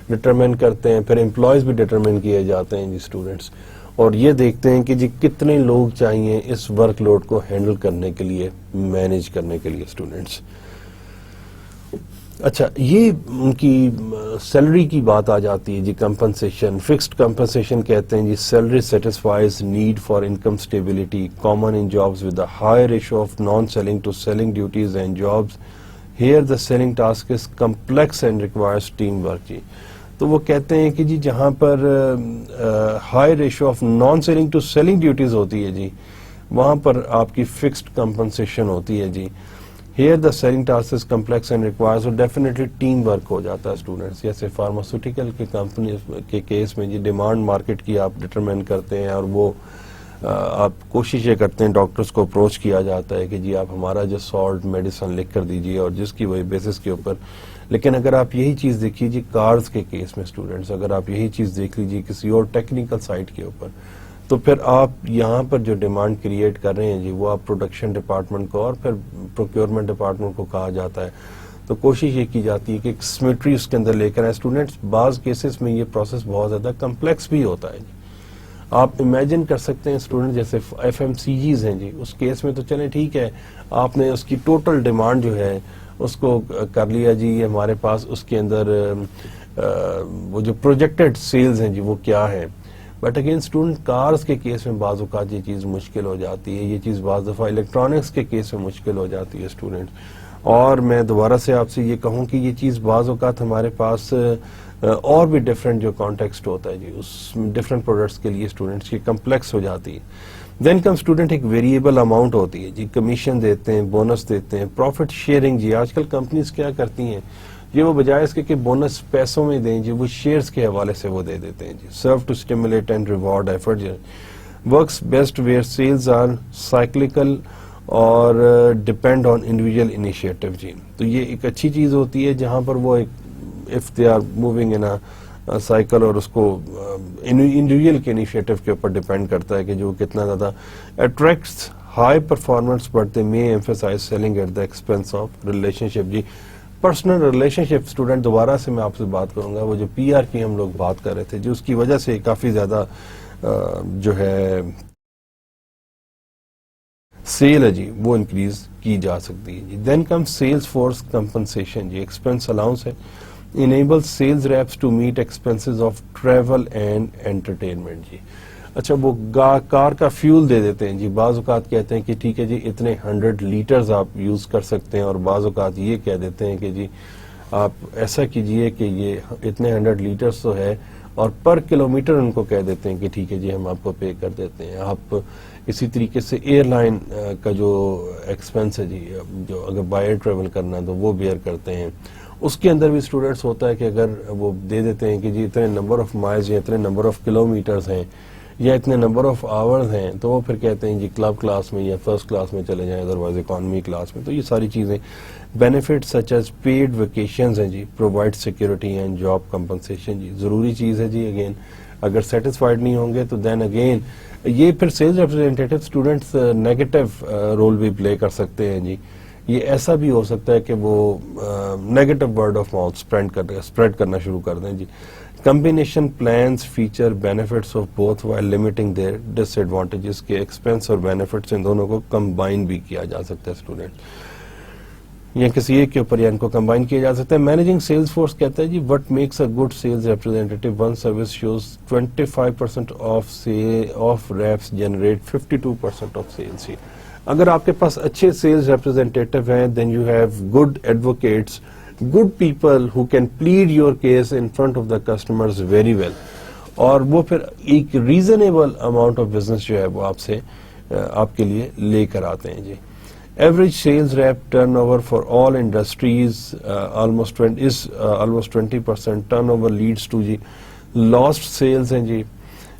ڈٹرمن کرتے ہیں پھر امپلائیز بھی ڈٹرمن کیے جاتے ہیں جی اسٹوڈنٹس اور یہ دیکھتے ہیں کہ جی کتنے لوگ چاہیے اس ورک لوڈ کو ہینڈل کرنے کے لیے مینیج کرنے کے لیے اسٹوڈنٹس. اچھا یہ ان کی سیلری کی بات آ جاتی ہے جی. کمپنسیشن فکسڈ کمپنسیشن کہتے ہیں جی. Salary satisfies need for income stability common in jobs with a high ratio of non-selling to selling duties and jobs. Here the selling task is complex and requires teamwork جی. تو وہ کہتے ہیں کہ جی جہاں پر high ratio of non selling to selling duties ہوتی ہے جی وہاں پر آپ کی فکسڈ کمپنسیشن ہوتی ہے جی. Here the selling task is complex and requires so definitely team work ہو جاتا ہے اسٹوڈنٹس. جیسے فارماسیوٹیکل کے کمپنی کے کیس میں جی ڈیمانڈ مارکیٹ کی آپ ڈٹرمن کرتے ہیں اور وہ آپ کوشش یہ کرتے ہیں ڈاکٹرز کو اپروچ کیا جاتا ہے کہ جی آپ ہمارا جو سالٹ میڈیسن لکھ کر دیجیے اور جس کی وہی بیسس کے اوپر. لیکن اگر آپ یہی چیز دیکھیے جی کارز کے کیس میں اسٹوڈنٹس اگر آپ یہی چیز دیکھ لیجیے کسی اور ٹیکنیکل سائٹ کے اوپر تو پھر آپ یہاں پر جو ڈیمانڈ کریٹ کر رہے ہیں جی وہ آپ پروڈکشن ڈپارٹمنٹ کو اور پھر پروکیورمنٹ ڈپارٹمنٹ کو کہا جاتا ہے. تو کوشش یہ کی جاتی ہے کہ ایک سمیٹری اس کے اندر لے کر آئیں اسٹوڈنٹس. بعض کیسز میں یہ پروسیس بہت زیادہ کمپلیکس بھی ہوتا ہے جی. آپ امیجن کر سکتے ہیں اسٹوڈنٹ جیسے FMCGs ہیں جی اس کیس میں تو چلیں ٹھیک ہے آپ نے اس کی ٹوٹل ڈیمانڈ جو ہے اس کو کر لیا جی ہمارے پاس اس کے اندر وہ جو پروجیکٹڈ سیلز ہیں جی وہ کیا ہیں. بٹ اگین اسٹوڈنٹ کارز کے کیس میں بعض اوقات یہ چیز مشکل ہو جاتی ہے. یہ چیز بعض دفعہ الیکٹرانکس کے کیس میں مشکل ہو جاتی ہے اسٹوڈنٹ. اور میں دوبارہ سے آپ سے یہ کہوں کہ یہ چیز بعض اوقات ہمارے پاس اور بھی ڈفرینٹ جو کانٹیکسٹ ہوتا ہے جی اس ڈفرینٹ پروڈکٹس کے لیے اسٹوڈنٹس کی کمپلیکس ہو جاتی ہے. دین کم اسٹوڈنٹ ایک ویریبل اماؤنٹ ہوتی ہے جی. کمیشن دیتے ہیں بونس دیتے ہیں پروفٹ شیئرنگ جی. آج کل کمپنیز کیا کرتی ہیں یہ وہ بجائے اس کے کہ بونس پیسوں میں دیں جی وہ شیئرز کے حوالے سے وہ دے دیتے ہیں جی. Serve to stimulate and reward effort جی. Works best where sales are cyclical or depend on individual initiative جی. تو یہ ایک اچھی چیز ہوتی ہے جہاں پر وہ ایک if they are moving in a cycle اور اس کو انڈیویجول کے انیشیٹو کے اوپر ڈیپینڈ کرتا ہے کہ جو کتنا زیادہ attracts high performance but they may emphasise selling at the expense of relationship. جی پرسنل ریلیشن شپ اسٹوڈنٹ دوبارہ سے میں آپ سے بات کروں گا. وہ جو پی آر کی ہم لوگ بات کر رہے تھے جو اس کی وجہ سے کافی زیادہ جو ہے سیل ہے جی وہ انکریز کی جا سکتی ہے. جی then come sales force compensation. جی ایکسپینس الاؤنس ہے. Enable sales reps to meet expenses of travel and entertainment. جی اچھا وہ کار کا فیول دے دیتے ہیں جی. بعض اوقات کہتے ہیں کہ ٹھیک ہے جی اتنے 100 لیٹرز آپ یوز کر سکتے ہیں اور بعض اوقات یہ کہہ دیتے ہیں کہ جی آپ ایسا کیجئے کہ یہ اتنے 100 لیٹرز تو ہے اور پر کلومیٹر ان کو کہہ دیتے ہیں کہ ٹھیک ہے جی ہم آپ کو پے کر دیتے ہیں. آپ اسی طریقے سے ایئر لائن کا جو ایکسپینس ہے جی جو اگر بائی ایئر ٹریول کرنا ہے تو وہ بیئر کرتے ہیں. اس کے اندر بھی اسٹوڈنٹس ہوتا ہے کہ اگر وہ دے دیتے ہیں کہ جی اتنے نمبر آف مائلز یا اتنے نمبر آف کلومیٹرز ہیں یا اتنے نمبر آف آورز ہیں تو وہ پھر کہتے ہیں جی کلب کلاس میں یا فرسٹ کلاس میں چلے جائیں ادروائز اکانومی کلاس میں. تو یہ ساری چیزیں benefit such as paid vacations ہیں جی provide security and job compensation. جی ضروری چیز ہے جی. اگین اگر سیٹسفائڈ نہیں ہوں گے تو دین اگین یہ پھر sales representative students negative role بھی پلے کر سکتے ہیں جی. یہ ایسا بھی ہو سکتا ہے کہ وہ negative word of mouth spread کرنا شروع کر دیں جی. Combination plans feature benefits of both while limiting their disadvantages کے ایکسپینس اور بینیفٹس ان دونوں کو کمبائن بھی کیا جا سکتا ہے اسٹوڈنٹ یا کسی ایک کے اوپر یا ان کو کمبائن کیا جا سکتا ہے. مینیجنگ سیلز فورس کہتا ہے جی what makes a good sales representative one service shows 25% of reps generate 52% of sales. اگر آپ کے پاس اچھے سیلز ریپرزینٹیو ہیں then you have good advocates good people who can plead your case in front of the customers very well اور وہ پھر ایک ریزنیبل اماؤنٹ آف بزنس جو ہے وہ آپ سے آپ کے لیے لے کر آتے ہیں جی. Average sales rep turnover for all industries almost 20% turnover leads to جی لاسٹ سیلز ہیں جی.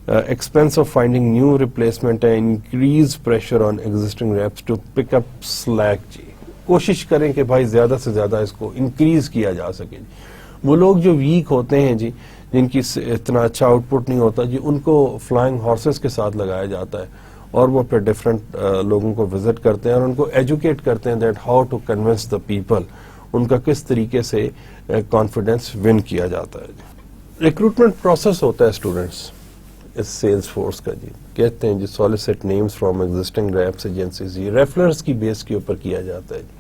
Expense of finding new replacement ہے. Increase pressure on existing reps to pick up slack. جی کوشش کریں کہ بھائی زیادہ سے زیادہ اس کو انکریز کیا جا سکے. وہ لوگ جو ویک ہوتے ہیں جی جن کی اتنا اچھا آؤٹ پٹ نہیں ہوتا جی ان کو فلائنگ ہارسز کے ساتھ لگایا جاتا ہے اور وہ پھر ڈفرینٹ لوگوں کو وزٹ کرتے ہیں اور ان کو ایجوکیٹ کرتے ہیں that how to convince the people. ان کا کس طریقے سے کانفیڈینس ون کیا جاتا ہے. ریکروٹمنٹ پروسیس ہوتا ہے اسٹوڈنٹس اس سیلز فورس کا جی. کہتے ہیں جی solicit names from existing reps agencies. یہ ریفرنس کی بیس کے اوپر کیا جاتا ہے جی.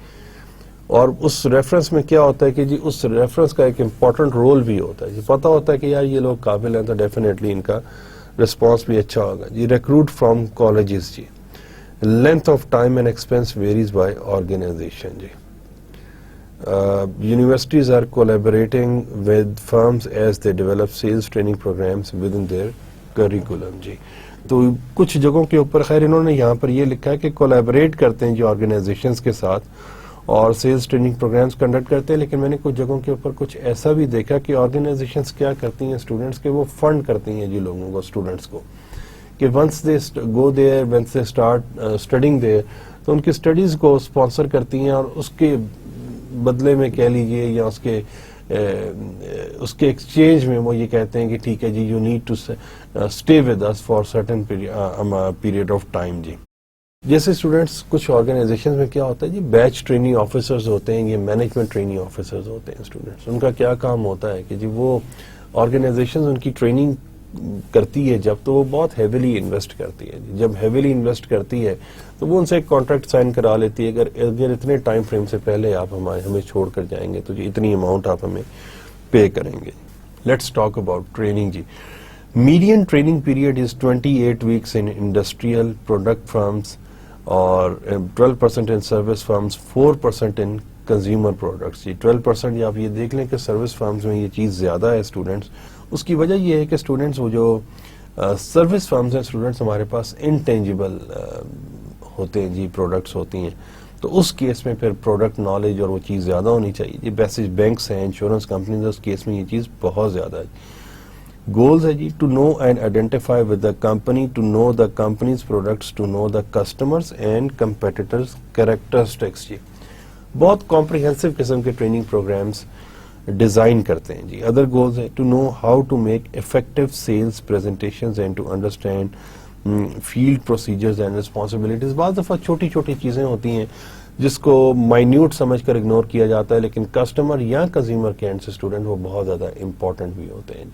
اور اس ریفرنس میں کیا ہوتا ہے کہ جی اس ریفرنس کا ایک امپورٹنٹ رول بھی ہوتا ہے جی. پتا ہوتا ہے کہ یار یہ لوگ قابل ہیں تو ڈیفینیٹلی ان کا رسپانس بھی اچھا ہوگا جی. Recruit from colleges. جی length of time and expense varies by organization. جی universities are collaborating with firms as they develop sales training programs within their curriculum. جی تو کچھ جگہوں کے اوپر خیر انہوں نے یہاں پر یہ لکھا ہے کہ کولیبریٹ کرتے ہیں جو آرگنائزیشنز کے ساتھ اور سیلز ٹریننگ پروگرامز کنڈکٹ کرتے ہیں. لیکن میں نے کچھ جگہوں کے اوپر کچھ ایسا بھی دیکھا کہ آرگنائزیشنز کیا کرتی ہیں اسٹوڈنٹس کے وہ فنڈ کرتی ہیں جی لوگوں کو اسٹوڈنٹس کو کہ once they go there once they start studying there تو ان کی اسٹڈیز کو اسپانسر کرتی ہیں اور اس کے بدلے میں کہہ لیجیے یا اس کے ایکسچینج میں وہ یہ کہتے ہیں کہ ٹھیک ہے جی you need to stay with us for certain period of time. جی جیسے اسٹوڈینٹس کچھ آرگنائزیشن میں کیا ہوتا ہے جی بیچ ٹریننگ آفیسرز ہوتے ہیں یہ مینجمنٹ ٹریننگ آفیسرز ہوتے ہیں اسٹوڈینٹس. ان کا کیا کام ہوتا ہے کہ جی وہ آرگنائزیشن ان کی ٹریننگ کرتی ہے جب تو وہ بہت ہیویلی انویسٹ کرتی ہے. جب ہیویلی انویسٹ کرتی ہے تو وہ ان سے ایک کانٹریکٹ سائن کرا لیتی ہے اگر اتنے ٹائم فریم سے پہلے آپ ہمیں چھوڑ کر جائیں گے تو جی اتنی اماؤنٹ آپ ہمیں پے کریں گے. Let's talk about training. جی median training period is 28 weeks in industrial product firms اور 12% in service firms, 4% in consumer products. جی 12% یا آپ یہ دیکھ لیں کہ سروس فرمز میں یہ چیز زیادہ ہے اسٹوڈنٹس. اس کی وجہ یہ ہے کہ اسٹوڈنٹس وہ جو سروس فرمز ہیں اسٹوڈنٹس ہمارے پاس انٹینجیبل ہوتے ہیں جی پروڈکٹس ہوتی ہیں تو اس کیس میں پھر پروڈکٹ نالج اور وہ چیز زیادہ ہونی چاہیے. جی بیسج بینکس ہیں انشورنس کمپنیز اس کیس میں یہ چیز بہت زیادہ ہے. گولز ہے جی to know and identify with the company, to know the company's products, to know the customers and competitors characteristics. جی بہت کمپریہنسو قسم کے ٹریننگ پروگرامز ڈیزائن کرتے ہیں جی. ادر گولز ہے to know how to make effective sales presentations and to understand field procedures and responsibilities. بعض دفعہ چھوٹی چھوٹی چیزیں ہوتی ہیں جس کو مائنیوٹ سمجھ کر اگنور کیا جاتا ہے, لیکن کسٹمر یا کنزیومر کے اینڈ سے اسٹوڈنٹ وہ بہت زیادہ امپورٹنٹ بھی ہوتے ہیں.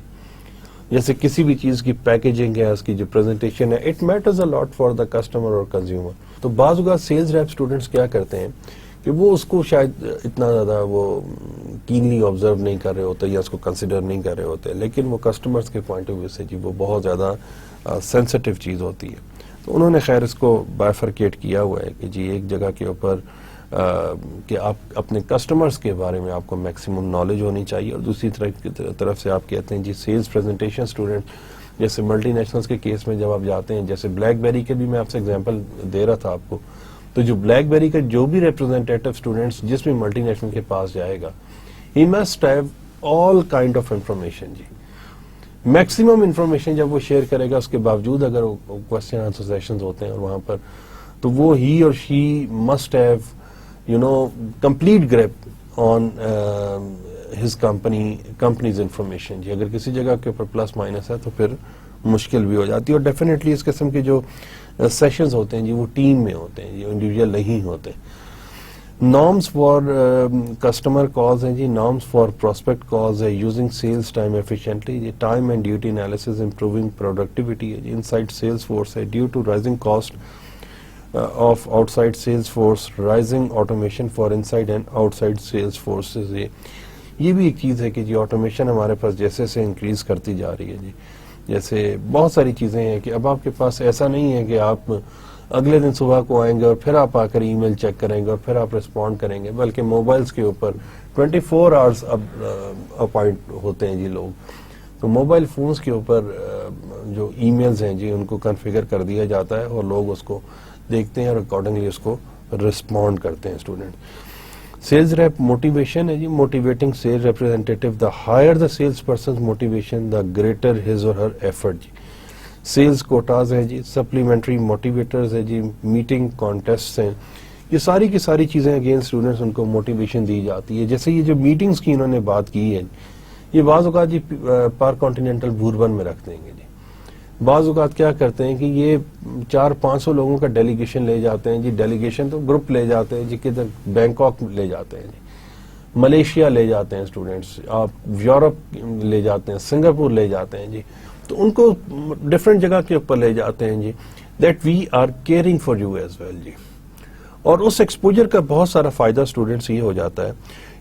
جیسے کسی بھی چیز کی پیکیجنگ ہے, اس کی جو پریزنٹیشن ہے, it matters a lot for the customer اور کنزیومر. تو بعض اوقات سیلز ریپ اسٹوڈنٹس کیا کرتے ہیں کہ وہ اس کو شاید اتنا زیادہ وہ کینلی آبزرو نہیں کر رہے ہوتے یا اس کو کنسیڈر نہیں کر رہے ہوتے, لیکن وہ کسٹمرز کے پوائنٹ آف ویو سے جی وہ بہت زیادہ سینسٹیو چیز ہوتی ہے. تو انہوں نے خیر اس کو بائفرکیٹ کیا ہوا ہے کہ جی ایک جگہ کے اوپر کہ آپ اپنے کسٹمرز کے بارے میں آپ کو میکسیمم نالج ہونی چاہیے, اور دوسری طرف سے آپ کہتے ہیں جی سیلز پریزنٹیشن اسٹوڈنٹ جیسے ملٹی نیشنلز کے کیس میں جب آپ جاتے ہیں, جیسے بلیک بیری کے بھی میں آپ سے ایگزامپل دے رہا تھا آپ کو, تو جو بلیک بیری کا جو بھی ریپرزینٹیٹو اسٹوڈنٹس جس بھی ملٹی نیشنل کے پاس جائے گا, he must have all kind of information جی, میکسیمم انفارمیشن جب وہ شیئر کرے گا. اس کے باوجود اگر کوشچن آنسر سیشنز ہوتے ہیں اور وہاں پر, تو وہ he or she must have complete grip on his company's information جی. اگر کسی جگہ کے اوپر پلس مائنس ہے تو پھر مشکل بھی ہو جاتی ہے. اور ڈیفینیٹلی اس قسم کے جو سیشنز ہوتے ہیں جی وہ ٹیم میں ہوتے ہیں جی, انڈیویجول نہیں ہوتے. نارمس فار کسٹمر کالز ہیں جی, نارمس فار پراسپیکٹ کالز ہے, یوزنگ سیلز ٹائم ایفیشینٹلی جی, time and duty analysis improving productivity ہے جی, انسائڈ سیلز فورس ہے, due to rising cost of outside sales force, rising automation for inside and outside sales forces. یہ بھی ایک چیز ہے کہ جی آٹومیشن ہمارے پاس جیسے سے انکریز کرتی جا رہی ہے جی. جیسے بہت ساری چیزیں ہیں کہ اب آپ کے پاس ایسا نہیں ہے کہ آپ اگلے دن صبح کو آئیں گے اور پھر آپ آ کر ای میل چیک کریں گے اور پھر آپ ریسپونڈ کریں گے, بلکہ موبائلز کے اوپر 24 آورز اب اپوائنٹ ہوتے ہیں جی لوگ. تو موبائل فونز کے اوپر جو ای میلز ہیں جی ان کو کنفیگر کر دیا جاتا ہے اور لوگ اس کو دیکھتے ہیں اور اکارڈنگلی اس کو ریسپونڈ کرتے ہیں اسٹوڈنٹ. سیلز ریپ موٹیویشن ہے جی, motivating sales representative, the higher the sales persons motivation the greater his or her effort جی. سیلز کوٹاز ہیں جی, سپلیمنٹری موٹیویٹرز ہے جی, میٹنگ کانٹیسٹ ہیں, یہ ساری کی ساری چیزیں اگین اسٹوڈنٹس ان کو موٹیویشن دی جاتی ہے. جیسے یہ جو میٹنگز کی انہوں نے بات کی ہے, یہ بعض اوقات جی پر کانٹیننٹل بوربن میں رکھ دیں گے جی. بعض اوقات کیا کرتے ہیں کہ یہ 400-500 لوگوں کا ڈیلیگیشن لے جاتے ہیں جی, ڈیلیگیشن تو گروپ لے جاتے ہیں جی, کدھر بینکاک لے جاتے ہیں جی, ملیشیا لے جاتے ہیں اسٹوڈنٹس, آپ یورپ لے جاتے ہیں, سنگاپور لے جاتے ہیں جی. تو ان کو ڈفرینٹ جگہ کے اوپر لے جاتے ہیں جی, that we are caring for you as well جی. اور اس ایکسپوجر کا بہت سارا فائدہ اسٹوڈنٹس یہ ہو جاتا ہے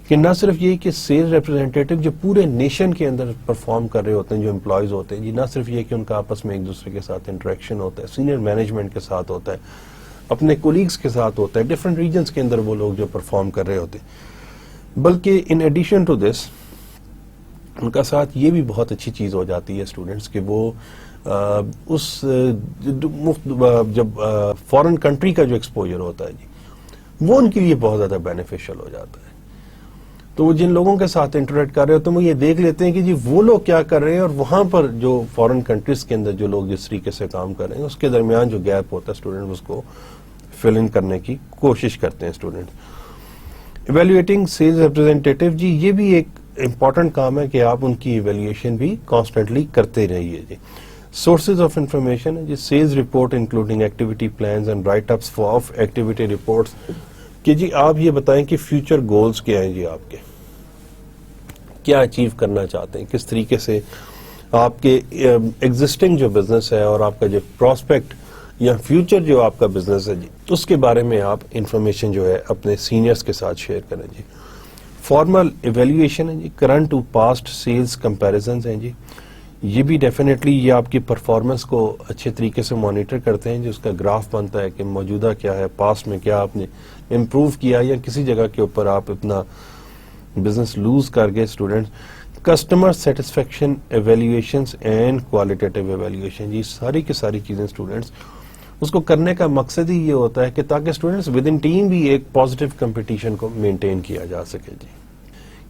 کہ نہ صرف یہ کہ سیلز ریپرزینٹیٹیو جو پورے نیشن کے اندر پرفارم کر رہے ہوتے ہیں, جو امپلائیز ہوتے ہیں جی, نہ صرف یہ کہ ان کا آپس میں ایک دوسرے کے ساتھ انٹریکشن ہوتا ہے, سینئر مینجمنٹ کے ساتھ ہوتا ہے, اپنے کولیگز کے ساتھ ہوتا ہے, ڈفرینٹ ریجنز کے اندر وہ لوگ جو پرفارم کر رہے ہوتے ہیں, بلکہ ان ایڈیشن ٹو دس ان کا ساتھ یہ بھی بہت اچھی چیز ہو جاتی ہے اسٹوڈنٹس کہ وہ اس جب فورن کنٹری کا جو ایکسپوجر ہوتا ہے جی وہ ان کے لیے بہت زیادہ بینیفیشل ہو جاتا ہے. تو وہ جن لوگوں کے ساتھ انٹریکٹ کر رہے ہوتے ہیں وہ یہ دیکھ لیتے ہیں کہ جی وہ لوگ کیا کر رہے ہیں اور وہاں پر جو فورن کنٹریز کے اندر جو لوگ جس طریقے سے کام کر رہے ہیں اس کے درمیان جو گیپ ہوتا ہے اسٹوڈنٹ اس کو فل ان کرنے کی کوشش کرتے ہیں اسٹوڈنٹ. ایویلویٹنگ سیلز ریپرزینٹیٹیو جی, یہ بھی ایک امپورٹنٹ کام ہے کہ آپ ان کی ایویلویشن بھی کانسٹنٹلی کرتے رہیے جی. سورسز آف انفارمیشن جی, sales report including activity plans and write ups of activity reports, کہ جی آپ یہ بتائیں کہ فیوچر گولز کیا ہیں جی, آپ کے کیا اچیو کرنا چاہتے ہیں, کس طریقے سے آپ کے ایگزسٹنگ جو بزنس ہے اور آپ کا جو پراسپیکٹ یا فیوچر جو آپ کا بزنس ہے جی اس کے بارے میں آپ انفارمیشن جو ہے اپنے سینئرز کے ساتھ شیئر کریں جی. فارمل ایویلویشن ہے جی, current to past sales comparisons ہیں جی, یہ بھی ڈیفینیٹلی یہ آپ کی پرفارمنس کو اچھے طریقے سے مانیٹر کرتے ہیں جی. اس کا گراف بنتا ہے کہ موجودہ کیا ہے, پاسٹ میں کیا آپ نے امپروو کیا یا کسی جگہ کے اوپر آپ اتنا بزنس لوز کر گئے student. Customer satisfaction evaluations and qualitative evaluation جی, ساری کی ساری چیزیں اسٹوڈنٹس اس کو کرنے کا مقصد ہی یہ ہوتا ہے کہ تاکہ اسٹوڈنٹس ود ان ٹیم بھی ایک پازیٹیو کمپٹیشن کو مینٹین کیا جا سکے جی.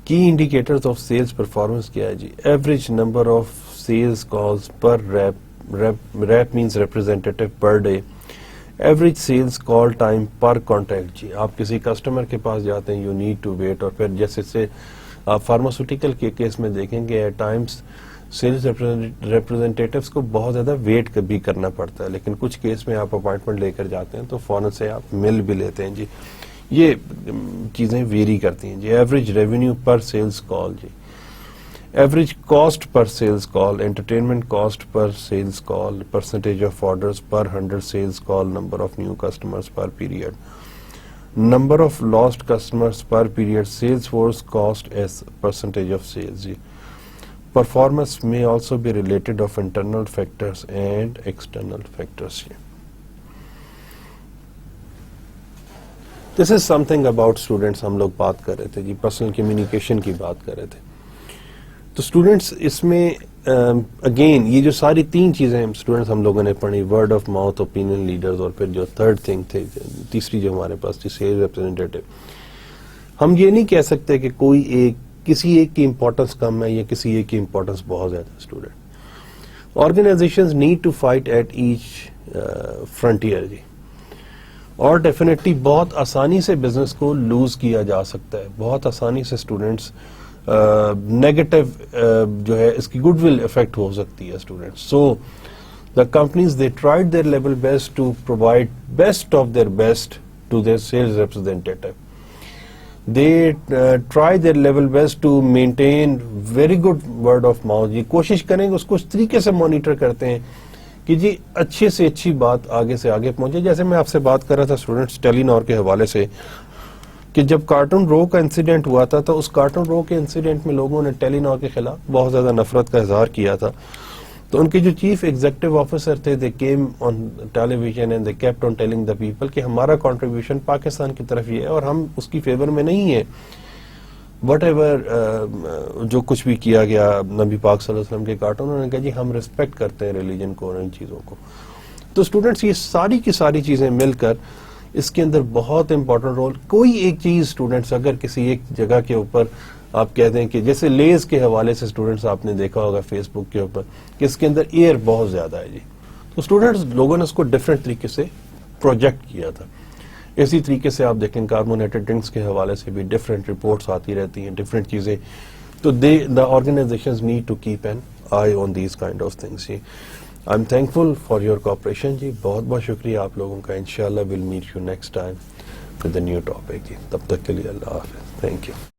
کی انڈیکیٹرز آف سیلز پرفارمنس کیا ہے جی, average number of sales calls per rep means representative per day, average sales call time per contact جی. آپ کسی کسٹمر کے پاس جاتے ہیں, یو نیڈ ٹو ویٹ, اور پھر جیسے سے آپ فارماسیوٹیکل کے کیس میں دیکھیں کہ ایٹ ٹائمز سیلز ریپرزینٹیٹیوز کو بہت زیادہ ویٹ بھی کرنا پڑتا ہے، لیکن کچھ کیس میں آپ اپوائنٹمنٹ لے کر جاتے ہیں تو فوراً سے آپ مل بھی لیتے ہیں جی. یہ چیزیں ویری کرتی ہیں جی. Average revenue per sales call جی، average cost per sales call, entertainment cost per sales call, percentage of orders per 100 sales call, number of new customers per period, number of lost customers per period, sales force cost as percentage of sales جی. Performance may also be related of internal factors and external factors. This is something about students. ہم لوگ بات کر رہے تھے جی personal communication کی بات کر رہے تھے. تو اسٹوڈینٹس اس میں اگین یہ جو ساری تین چیزیں اسٹوڈینٹس ہم لوگوں نے پڑھی، word of mouth, opinion leaders, اور پھر جو تھرڈ تھنگ تھے تیسری جو ہمارے پاس تھی سیلز ریپرزینٹیٹیو. ہم یہ نہیں کہہ سکتے کہ کوئی ایک کسی ایک کی امپورٹنس کم ہے یا کسی ایک کی امپورٹنس بہت زیادہ ہے. Student organizations need to fight at each frontier جی. اور ڈیفینیٹلی بہت آسانی سے بزنس کو لوز کیا جا سکتا ہے، بہت آسانی سے اسٹوڈنٹس نیگیٹو جو ہے اس کی گڈ ول افیکٹ ہو سکتی ہے students. So the companies they tried their level best to provide best of their best to their sales representative. They try their level best to maintain very good word of mouth. یہ کوشش کریں گے اس کو اس طریقے سے monitor کرتے ہیں کہ جی اچھے سے اچھی بات آگے سے آگے پہنچے. جیسے میں آپ سے بات کر رہا تھا اسٹوڈنٹس ٹیلی نور کے حوالے سے کہ جب کارٹون رو کا انسیڈنٹ ہوا تھا تو اس کارٹون رو کے انسیڈنٹ میں لوگوں نے ٹیلی نور کے خلاف بہت زیادہ نفرت کا اظہار کیا تھا. تو ان کے جو چیف ایگزیکٹو آفیسر تھے they came on television and they kept on telling the people کہ ہمارا کنٹریبیوشن پاکستان کی طرف یہ ہے اور ہم اس کی فیور میں نہیں ہیں. وٹ ایور جو کچھ بھی کیا گیا نبی پاک صلی اللہ علیہ وسلم کے کارٹون، انہوں نے کہا جی ہم ریسپیکٹ کرتے ہیں ریلیجن کو اور ان چیزوں کو. تو اسٹوڈنٹس یہ ساری کی ساری چیزیں مل کر اس کے اندر بہت امپورٹنٹ رول. کوئی ایک چیز اسٹوڈنٹس اگر کسی ایک جگہ کے اوپر آپ کہتے ہیں کہ جیسے لیز کے حوالے سے اسٹوڈنٹس آپ نے دیکھا ہوگا فیس بک کے اوپر کہ اس کے اندر ایئر بہت زیادہ ہے جی. تو اسٹوڈنٹس لوگوں نے اس کو ڈفرینٹ طریقے سے پروجیکٹ کیا تھا. اسی طریقے سے آپ دیکھیں کاربونیٹڈ ڈرنکس کے حوالے سے بھی ڈفرینٹ رپورٹس آتی رہتی ہیں، ڈفرینٹ چیزیں. تو the organizations need to keep an eye on these kind of things جی. I am thankful for your cooperation جی. بہت بہت شکریہ آپ لوگوں کا. انشاءاللہ will meet you next time with a new topic جی. تب تک کے لیے اللہ حافظ. Thank you.